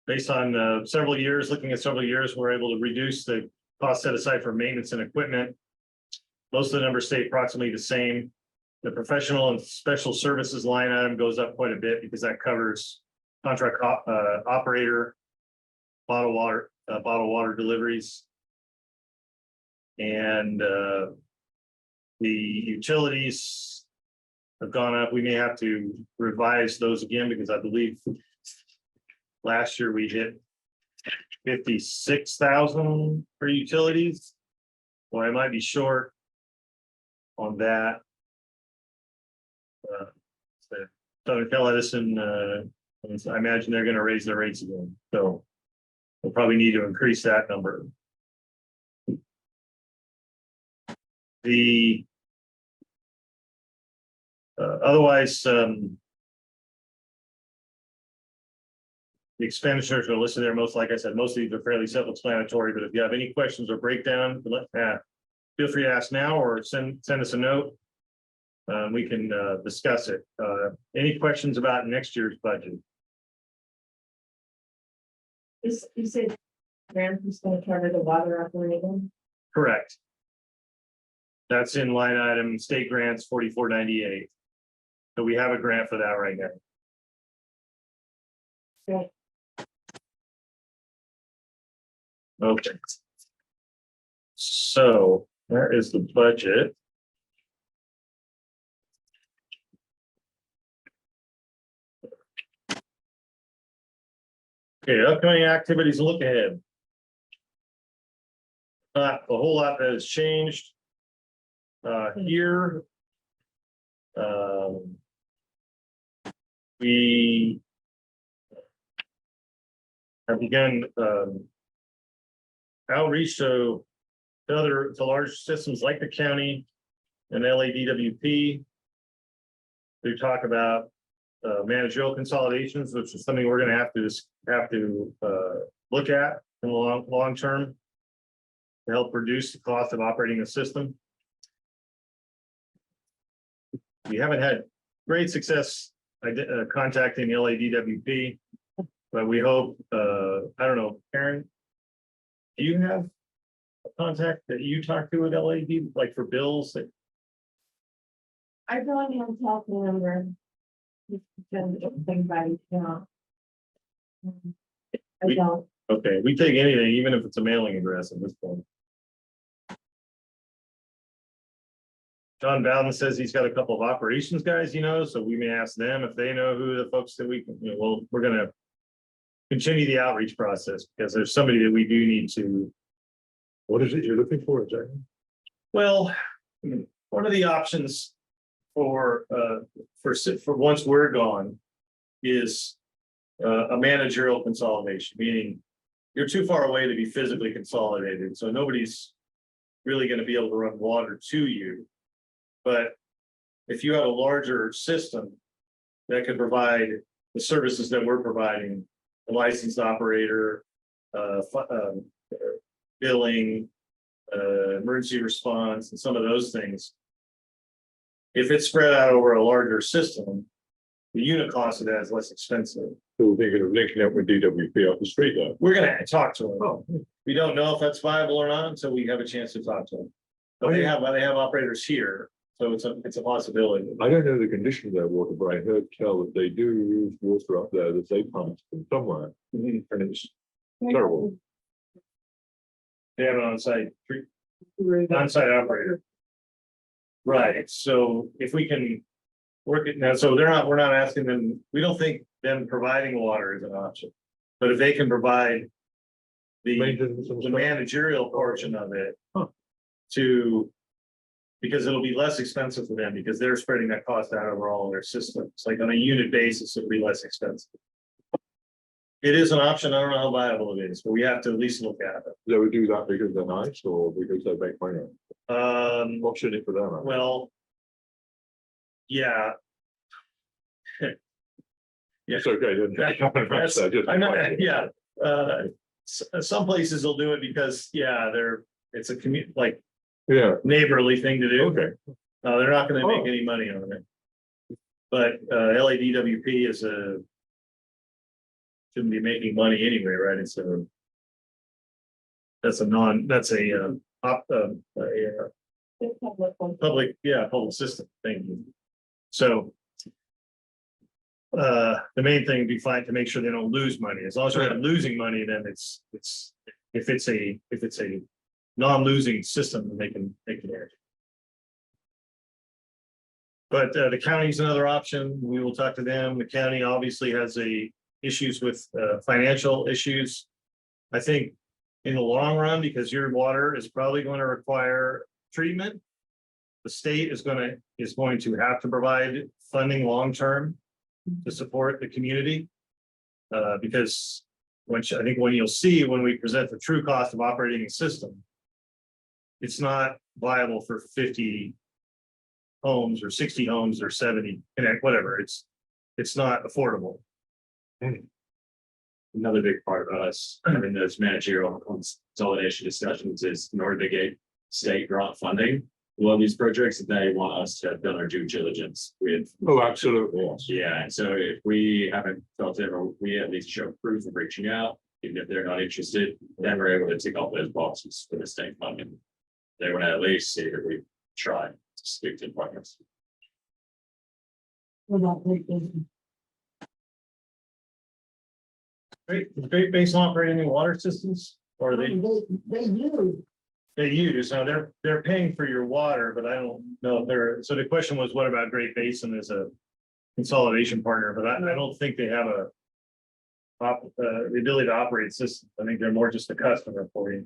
Based on several years, looking at several years, we're able to reduce the cost set aside for maintenance and equipment. Most of the numbers stay approximately the same. The professional and special services line item goes up quite a bit because that covers contract operator, bottled water deliveries. And the utilities have gone up. We may have to revise those again because I believe last year we hit 56,000 for utilities. Well, I might be short on that. Southern Cal Edison, I imagine they're gonna raise their rates again, so we'll probably need to increase that number. The otherwise, the expenditures are listed there. Most, like I said, most of these are fairly self-explanatory, but if you have any questions or breakdown, feel free to ask now or send us a note. We can discuss it. Any questions about next year's budget? You said grant is gonna cover the water operator? Correct. That's in line item state grants 4498. So we have a grant for that right now. Okay. Okay. So there is the budget. Okay, upcoming activities, look ahead. Not a whole lot that has changed. Here. We have begun outreach to large systems like the county and LADWP. We talk about managerial consolidations, which is something we're going to have to look at in the long term to help reduce the cost of operating a system. We haven't had great success contacting the LADWP, but we hope, I don't know, Karen, do you have a contact that you talk to with LAD, like for bills? I don't have a telephone number. Just think about it, I don't. Okay, we take anything, even if it's a mailing address at this point. John Bowden says he's got a couple of operations guys, so we may ask them if they know who the folks that we can, well, we're gonna continue the outreach process because there's somebody that we do need to. What is it you're looking for, Jack? Well, one of the options for once we're gone is a managerial consolidation, meaning you're too far away to be physically consolidated, so nobody's really going to be able to run water to you. But if you have a larger system that could provide the services that we're providing, a licensed operator, billing, emergency response, and some of those things. If it's spread out over a larger system, the unit cost of that is less expensive. So we're thinking of linking up with DWP off the street though. We're gonna talk to them. Oh. We don't know if that's viable or not until we have a chance to talk to them. But they have operators here, so it's a possibility. I don't know the condition of their water, but I heard tell that they do use water up there that they pump from somewhere, and it's terrible. They have an on-site operator. Right, so if we can work it now, so we're not asking them, we don't think them providing water is an option. But if they can provide the Maintenance and stuff. managerial portion of it because it'll be less expensive for them because they're spreading that cost out over all of their systems. Like on a unit basis, it'll be less expensive. It is an option. I don't know how viable it is, but we have to at least look at it. They would do that because they're nice or because they make money. What's in it for them? Well, yeah. It's okay. I'm not, yeah, some places will do it because, it's a like Yeah, neighborly thing to do. okay. They're not gonna make any money on it. But, LADWP shouldn't be making money anyway, right? That's a public system, thank you. So. The main thing would be fine to make sure they don't lose money. As long as they're not losing money, then it's, if it's a non-losing system, then they can air. But the county's another option. We will talk to them. The county obviously has issues with financial issues. I think in the long run, because your water is probably going to require treatment, the state is going to have to provide funding long term to support the community. Because I think when you'll see when we present the true cost of operating a system, it's not viable for 50 homes or 60 homes or 70, whatever. It's not affordable. Another big part of us, I mean, those managerial consolidation discussions is in order to get state grant funding. A lot of these projects, they want us to have done our due diligence with. Oh, absolutely, yes. Yeah, and so if we haven't felt it, or we at least show proof of reaching out, even if they're not interested, then we're able to tick off those boxes for the state funding. They want to at least see that we try to speak to partners. Great Basin operating any water systems, or They use. they use, now they're paying for your water, but I don't know if they're, so the question was, what about Great Basin as a consolidation partner? But I don't think they have the ability to operate systems. I think they're more just a customer for you.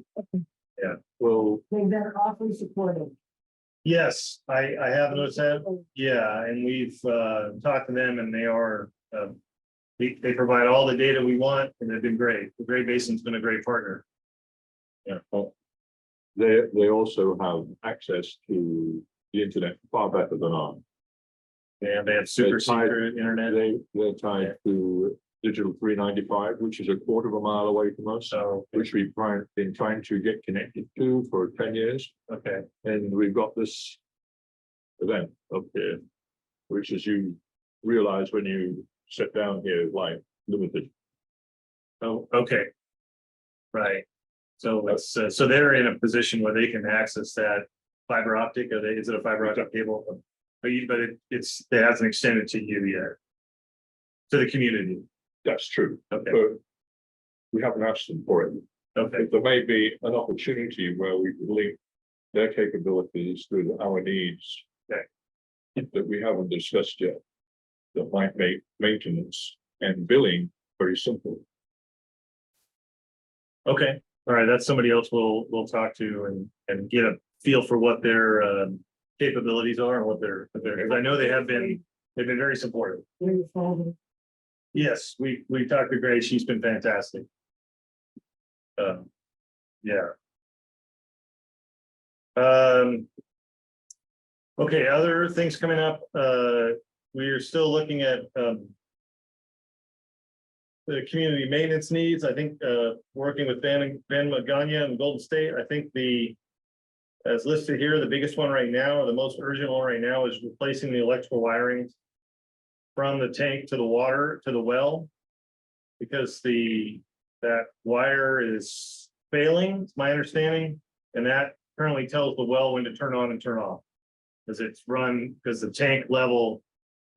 Well, They've been awfully supportive. Yes, I have noticed that. Yeah, and we've talked to them, and they are they provide all the data we want, and they've been great. The Great Basin's been a great partner. Yeah. they also have access to the internet far better than ours. And they have super They're tied- secret internet. They're tied to digital 395, which is a quarter of a mile away from us, So, which we've been trying to get connected to for 10 years. okay, And we've got this event up here, which, as you realize when you sit down here, is like limited. oh, okay. Right. So it's, so they're in a position where they can access that fiber optic, is it a fiber optic cable? But it hasn't extended to you yet. To the community. That's true, Okay, but we haven't asked them for it. okay, There may be an opportunity where we could link their capabilities with our needs. Okay. That we haven't discussed yet. That might make maintenance and billing very simple. okay. All right, that's somebody else we'll talk to and get a feel for what their capabilities are and what they're, because I know they've been very supportive. Yes, we talked to Grace, she's been fantastic. Yeah. Okay, other things coming up, we are still looking at the community maintenance needs. I think working with Ben Magana and Golden State, I think as listed here, the biggest one right now, or the most urgent one right now, is replacing the electrical wiring from the tank to the water to the well, because that wire is failing, it's my understanding, and that currently tells the well when to turn on and turn off. Because the tank level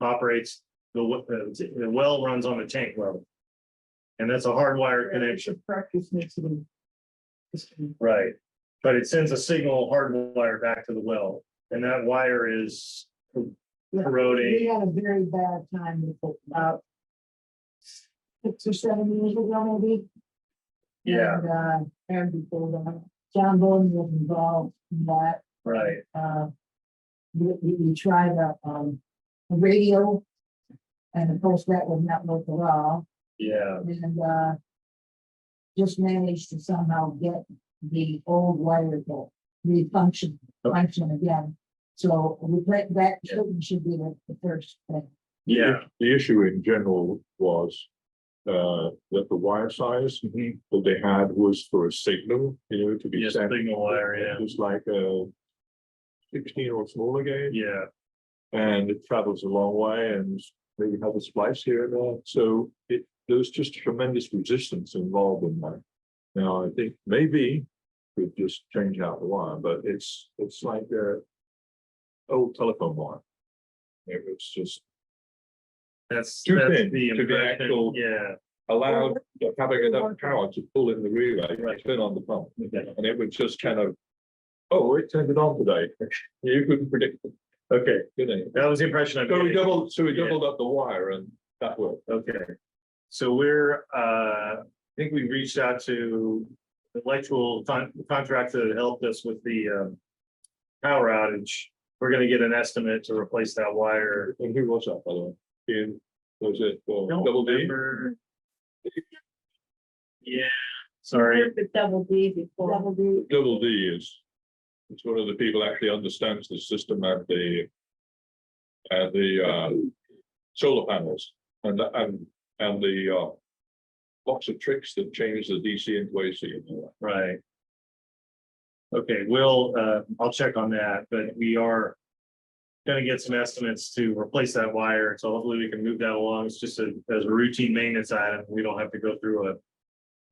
operates, the well runs on the tank level. And that's a hardwired connection. Practice makes it. Right, but it sends a signal hardwired back to the well, and that wire is corroding. We had a very bad time with it about 6 or 7 years ago, maybe. Yeah, And before that, John Bowden was involved in that. right, We tried a radio. And of course, that would not work at all. yeah, And just managed to somehow get the old wire to function again. So that certainly should be the first thing. yeah. The issue in general was that the wire size that they had was for a signal, to be Yes, sent. signal wire, yeah. It was like a 16 or smaller gauge. Yeah, And it travels a long way and maybe have a splice here and there. So there's just tremendous resistance involved in that. Now, I think maybe could just change out the wire, but it's like a old telephone wire. It was just That's Too that's thin the to be impression, actual- yeah. allowed having enough power to pull in the relay, Right. turn on the pump, and it would just kind of, oh, it turned it on today. You couldn't predict it. Okay, Good day. that was the impression I'm So we getting. Yeah. doubled up the wire and that worked. Okay, so we're, I think we reached out to the electrical contractor that helped us with the power outage. We're gonna get an estimate to replace that wire. And who was that, by the way? Ian, was it Don't Double D? remember. Yeah, sorry. The double D before. Double D. Double D is, it's one of the people actually understands the system and the solar panels and the lots of tricks that change the DC into AC and all that. Right. Okay, I'll check on that, but we are gonna get some estimates to replace that wire, so hopefully we can move that along. It's just as a routine maintenance item. We don't have to go through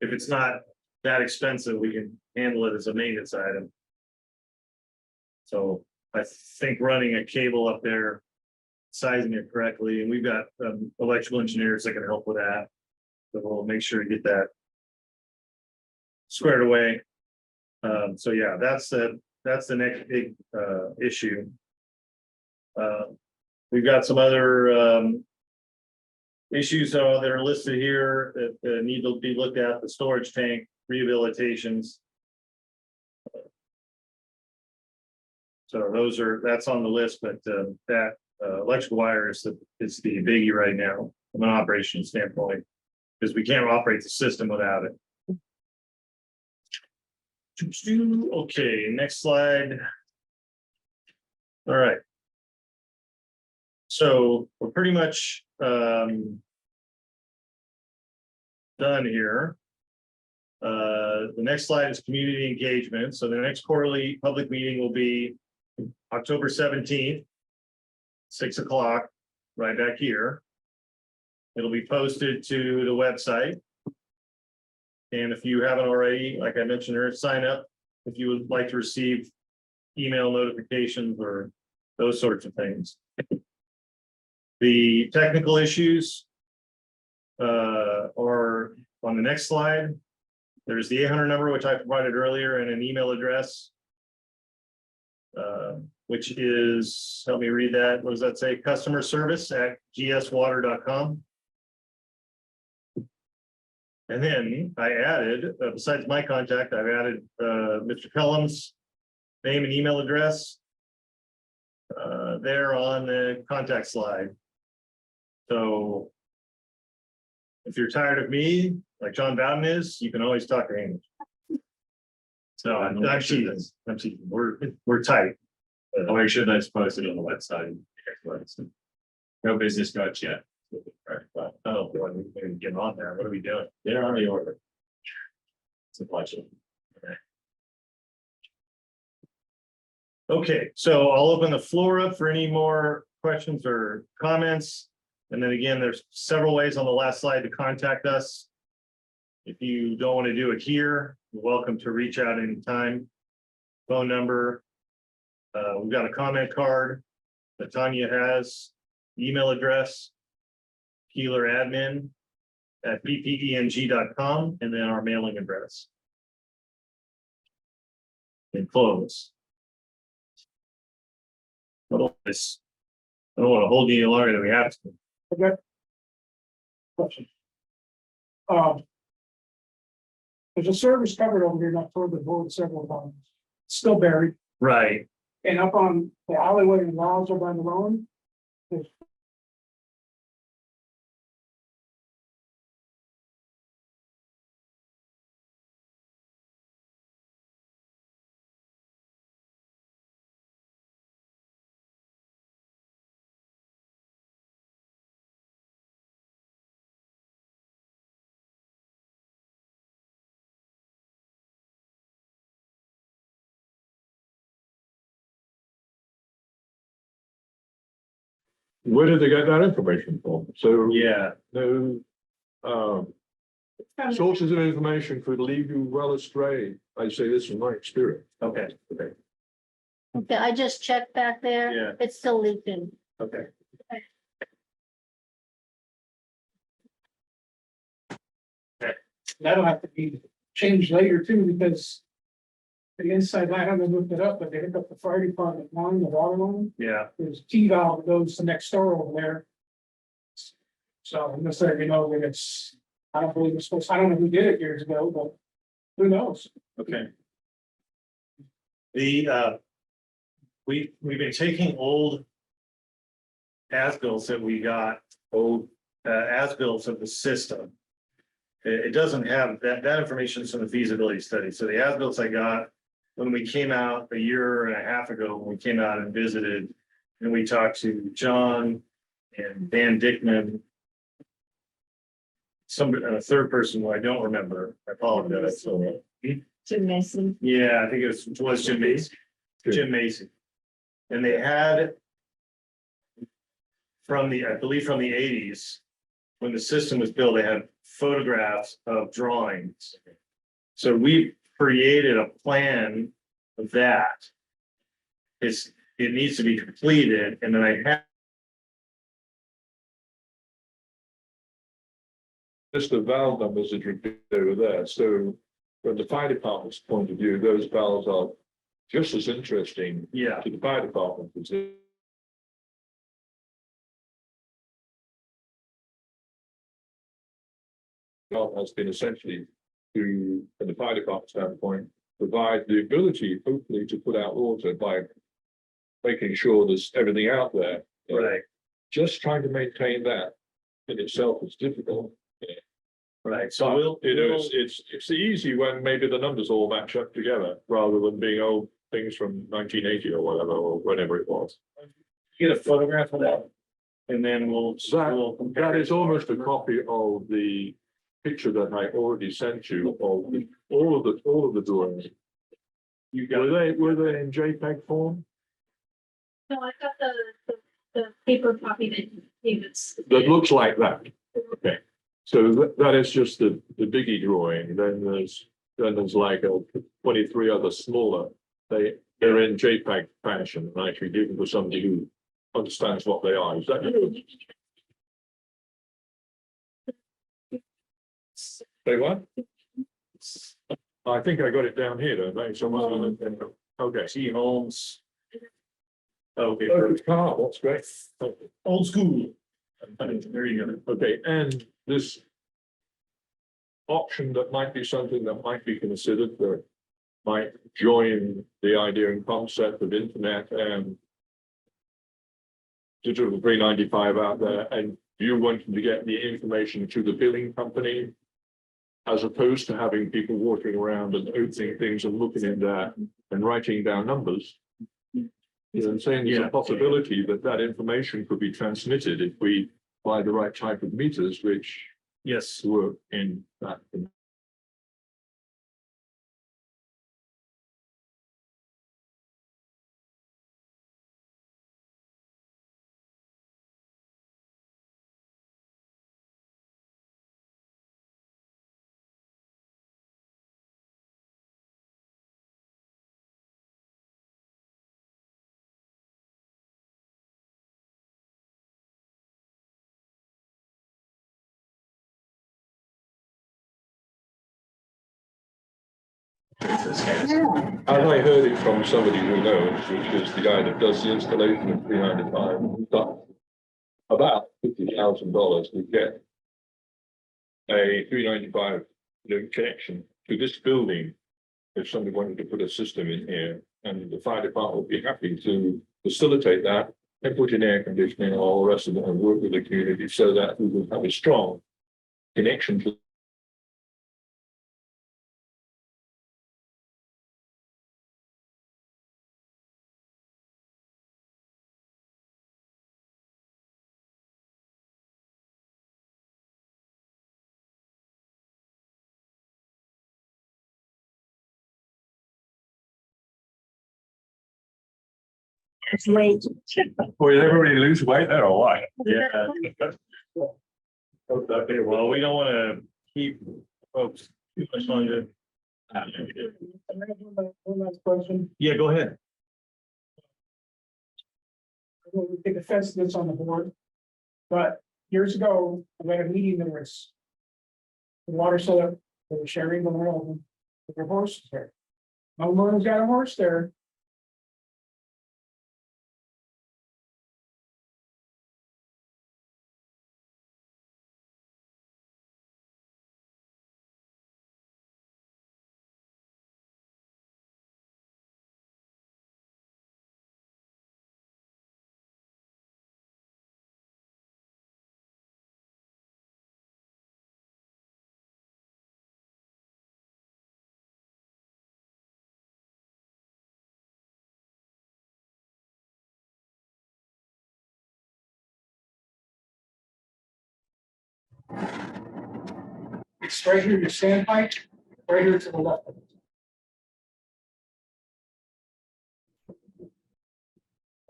if it's not that expensive, we can handle it as a maintenance item. So I think running a cable up there, sizing it correctly, and we've got electrical engineers that can help with that. So we'll make sure to get that squared away. So yeah, that's the next big issue. We've got some other issues that are listed here that need to be looked at, the storage tank rehabilitations. So that's on the list, but that electrical wire is the biggie right now from an operation standpoint, because we can't operate the system without it. Okay, next slide. All right. So we're pretty much done here. The next slide is community engagement. So the next quarterly public meeting will be October 17th, 6 o'clock, right back here. It'll be posted to the website. And if you haven't already, like I mentioned earlier, sign up if you would like to receive email notifications or those sorts of things. The technical issues are on the next slide. There's the 800 number, which I provided earlier, and an email address, which is, help me read that. What does that say? Customer service at gswater.com. And then I added, besides my contact, I've added Mr. Pelham's name and email address there on the contact slide. So if you're tired of me, like John Bowden is, you can always talk to him. So I'm cheating. We're tight. I'll make sure that's posted on the website. No business cards yet. Oh, boy, we can get on there. What are we doing? They're on the order. It's a pleasure. Okay, so I'll open the floor up for any more questions or comments. And then again, there's several ways on the last slide to contact us. If you don't want to do it here, you're welcome to reach out anytime. Phone number. We've got a comment card that Tanya has, email address, Keeler admin at ppeng.com, and then our mailing address. And close. Otherwise, I don't want to hold you any longer than we have to. Okay. Question. There's a service covered over here, not toward the board several times, still buried, Right. and up on the alleyway and walls over on the road. There's Where did they get that information from? So Yeah. no, Sources of information could lead you well astray. I say this from my experience. Okay, okay, Okay, I just checked back there. Yeah. It's still leaking. okay. That'll have to be changed later too, because. The inside, I haven't looked it up, but they hook up the fire department line, the water line, Yeah, there's a T valve that goes to next door over there. So I'm just letting you know that it's, I don't believe it's supposed, I don't know who did it years ago, but who knows? okay. We've been taking old as-bills that we got, old as-bills of the system. It doesn't have, that information is from the feasibility study, so the as-bills I got when we came out a year and a half ago, when we came out and visited, and we talked to John and Dan Dickman. A third person who I don't remember, I apologize. So, Jim Mason. yeah, I think it was Jim Macy. Jim Macy. And they had from the, I believe from the eighties, when the system was built, they had photographs of drawings. So we created a plan of that. It needs to be completed, and then I have Just the valve numbers that you did over there. So from the fire department's point of view, those valves are just as interesting yeah, to the fire department as it has been essentially to, from the fire department standpoint, provide the ability, hopefully, to put out water by making sure there's everything out there. right, Just trying to maintain that in itself is difficult. right. So But, we'll, it's easy when maybe the numbers all match up together, rather than being old things from 1980 or whatever, or whenever it was. get a photograph of that. And then we'll compare That it. is almost a copy of the picture that I already sent you of all of the drawings. You got Were they in JPEG form? No, I got the paper copy that you gave us. That looks like that. Okay, so that is just the biggie drawing. Then there's like 23 other smaller. They're in JPEG fashion, and I actually give them to somebody who understands what they are. Is that you? Say what? I think I got it down here, don't I? Someone. Okay. T. Holmes. Okay, Oh, it's car, that's great. old school. There you go. Okay, and this option that might be something that might be considered, that might join the idea and concept of internet and digital 395 out there, and you wanting to get the information to the billing company, as opposed to having people walking around and opening things and looking in there and writing down numbers. You know, I'm saying there's Yeah. a possibility that that information could be transmitted if we buy the right type of meters, which Yes, work in that. As I heard it from somebody who knows, which is the guy that does the installation of 395, we've got about $50,000 to get a 395 connection to this building. If somebody wanted to put a system in here, and the fire department would be happy to facilitate that and put in air conditioning and all the rest of it and work with the community so that we will have a strong connection to. It's late. Boy, did everybody lose weight there or what? yeah. Okay, well, we don't want to keep folks, too much longer. One last question. Yeah, go ahead. I don't really take offense to this on the board. But years ago, I had a meeting, there was. The water seller, they were sharing the road, with their horses there. No one's got a horse there. It's right here, your standpipe, right here to the left.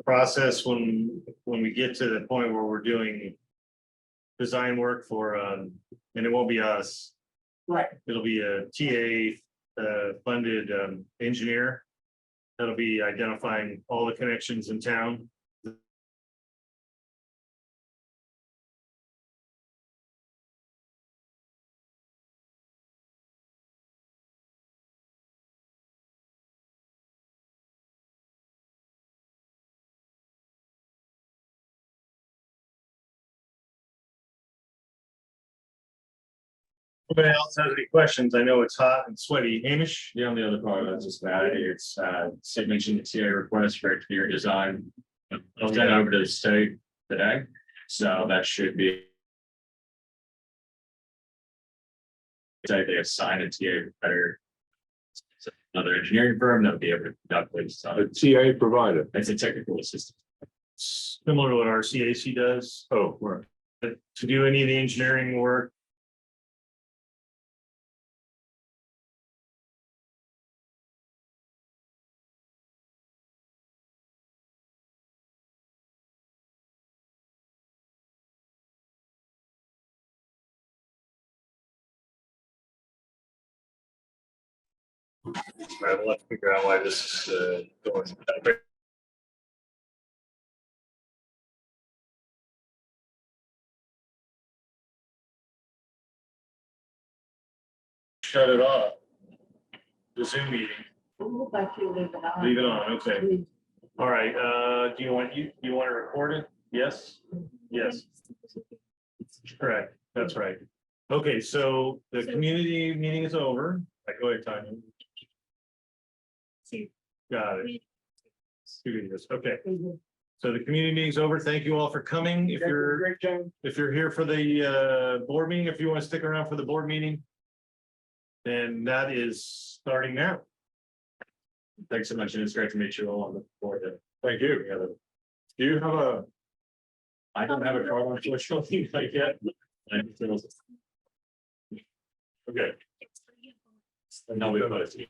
Process when we get to the point where we're doing design work for, and it won't be us, Right. it'll be a TA funded engineer. That'll be identifying all the connections in town. Anybody else has any questions? I know it's hot and sweaty. Hamish? The only other part that's just that it's Sid mentioned the TA request for your design. I'll send over to the state today, so that should be. Say they assign a TA better. Another engineering firm that'll be able to conduct the A design. TA provider. It's a technical assistant. Similar to what our CAC does. Oh, right. But to do any of the engineering work. Right, we'll have to figure out why this is going. Shut it off. The Zoom meeting. Leave it on, okay. All right, do you want to record it? Yes? Yes, correct, that's right. Okay, so the community meeting is over. Go ahead, Tanya. Got it. Okay, so the community meeting's over. Thank you all for coming. If you're Great job. here for the board meeting, if you want to stick around for the board meeting, then that is starting now. Thanks so much, and it's great to meet you all on the board. Thank you. Do you have a, I don't have a card unfortunately, like yet. okay, No, we put it.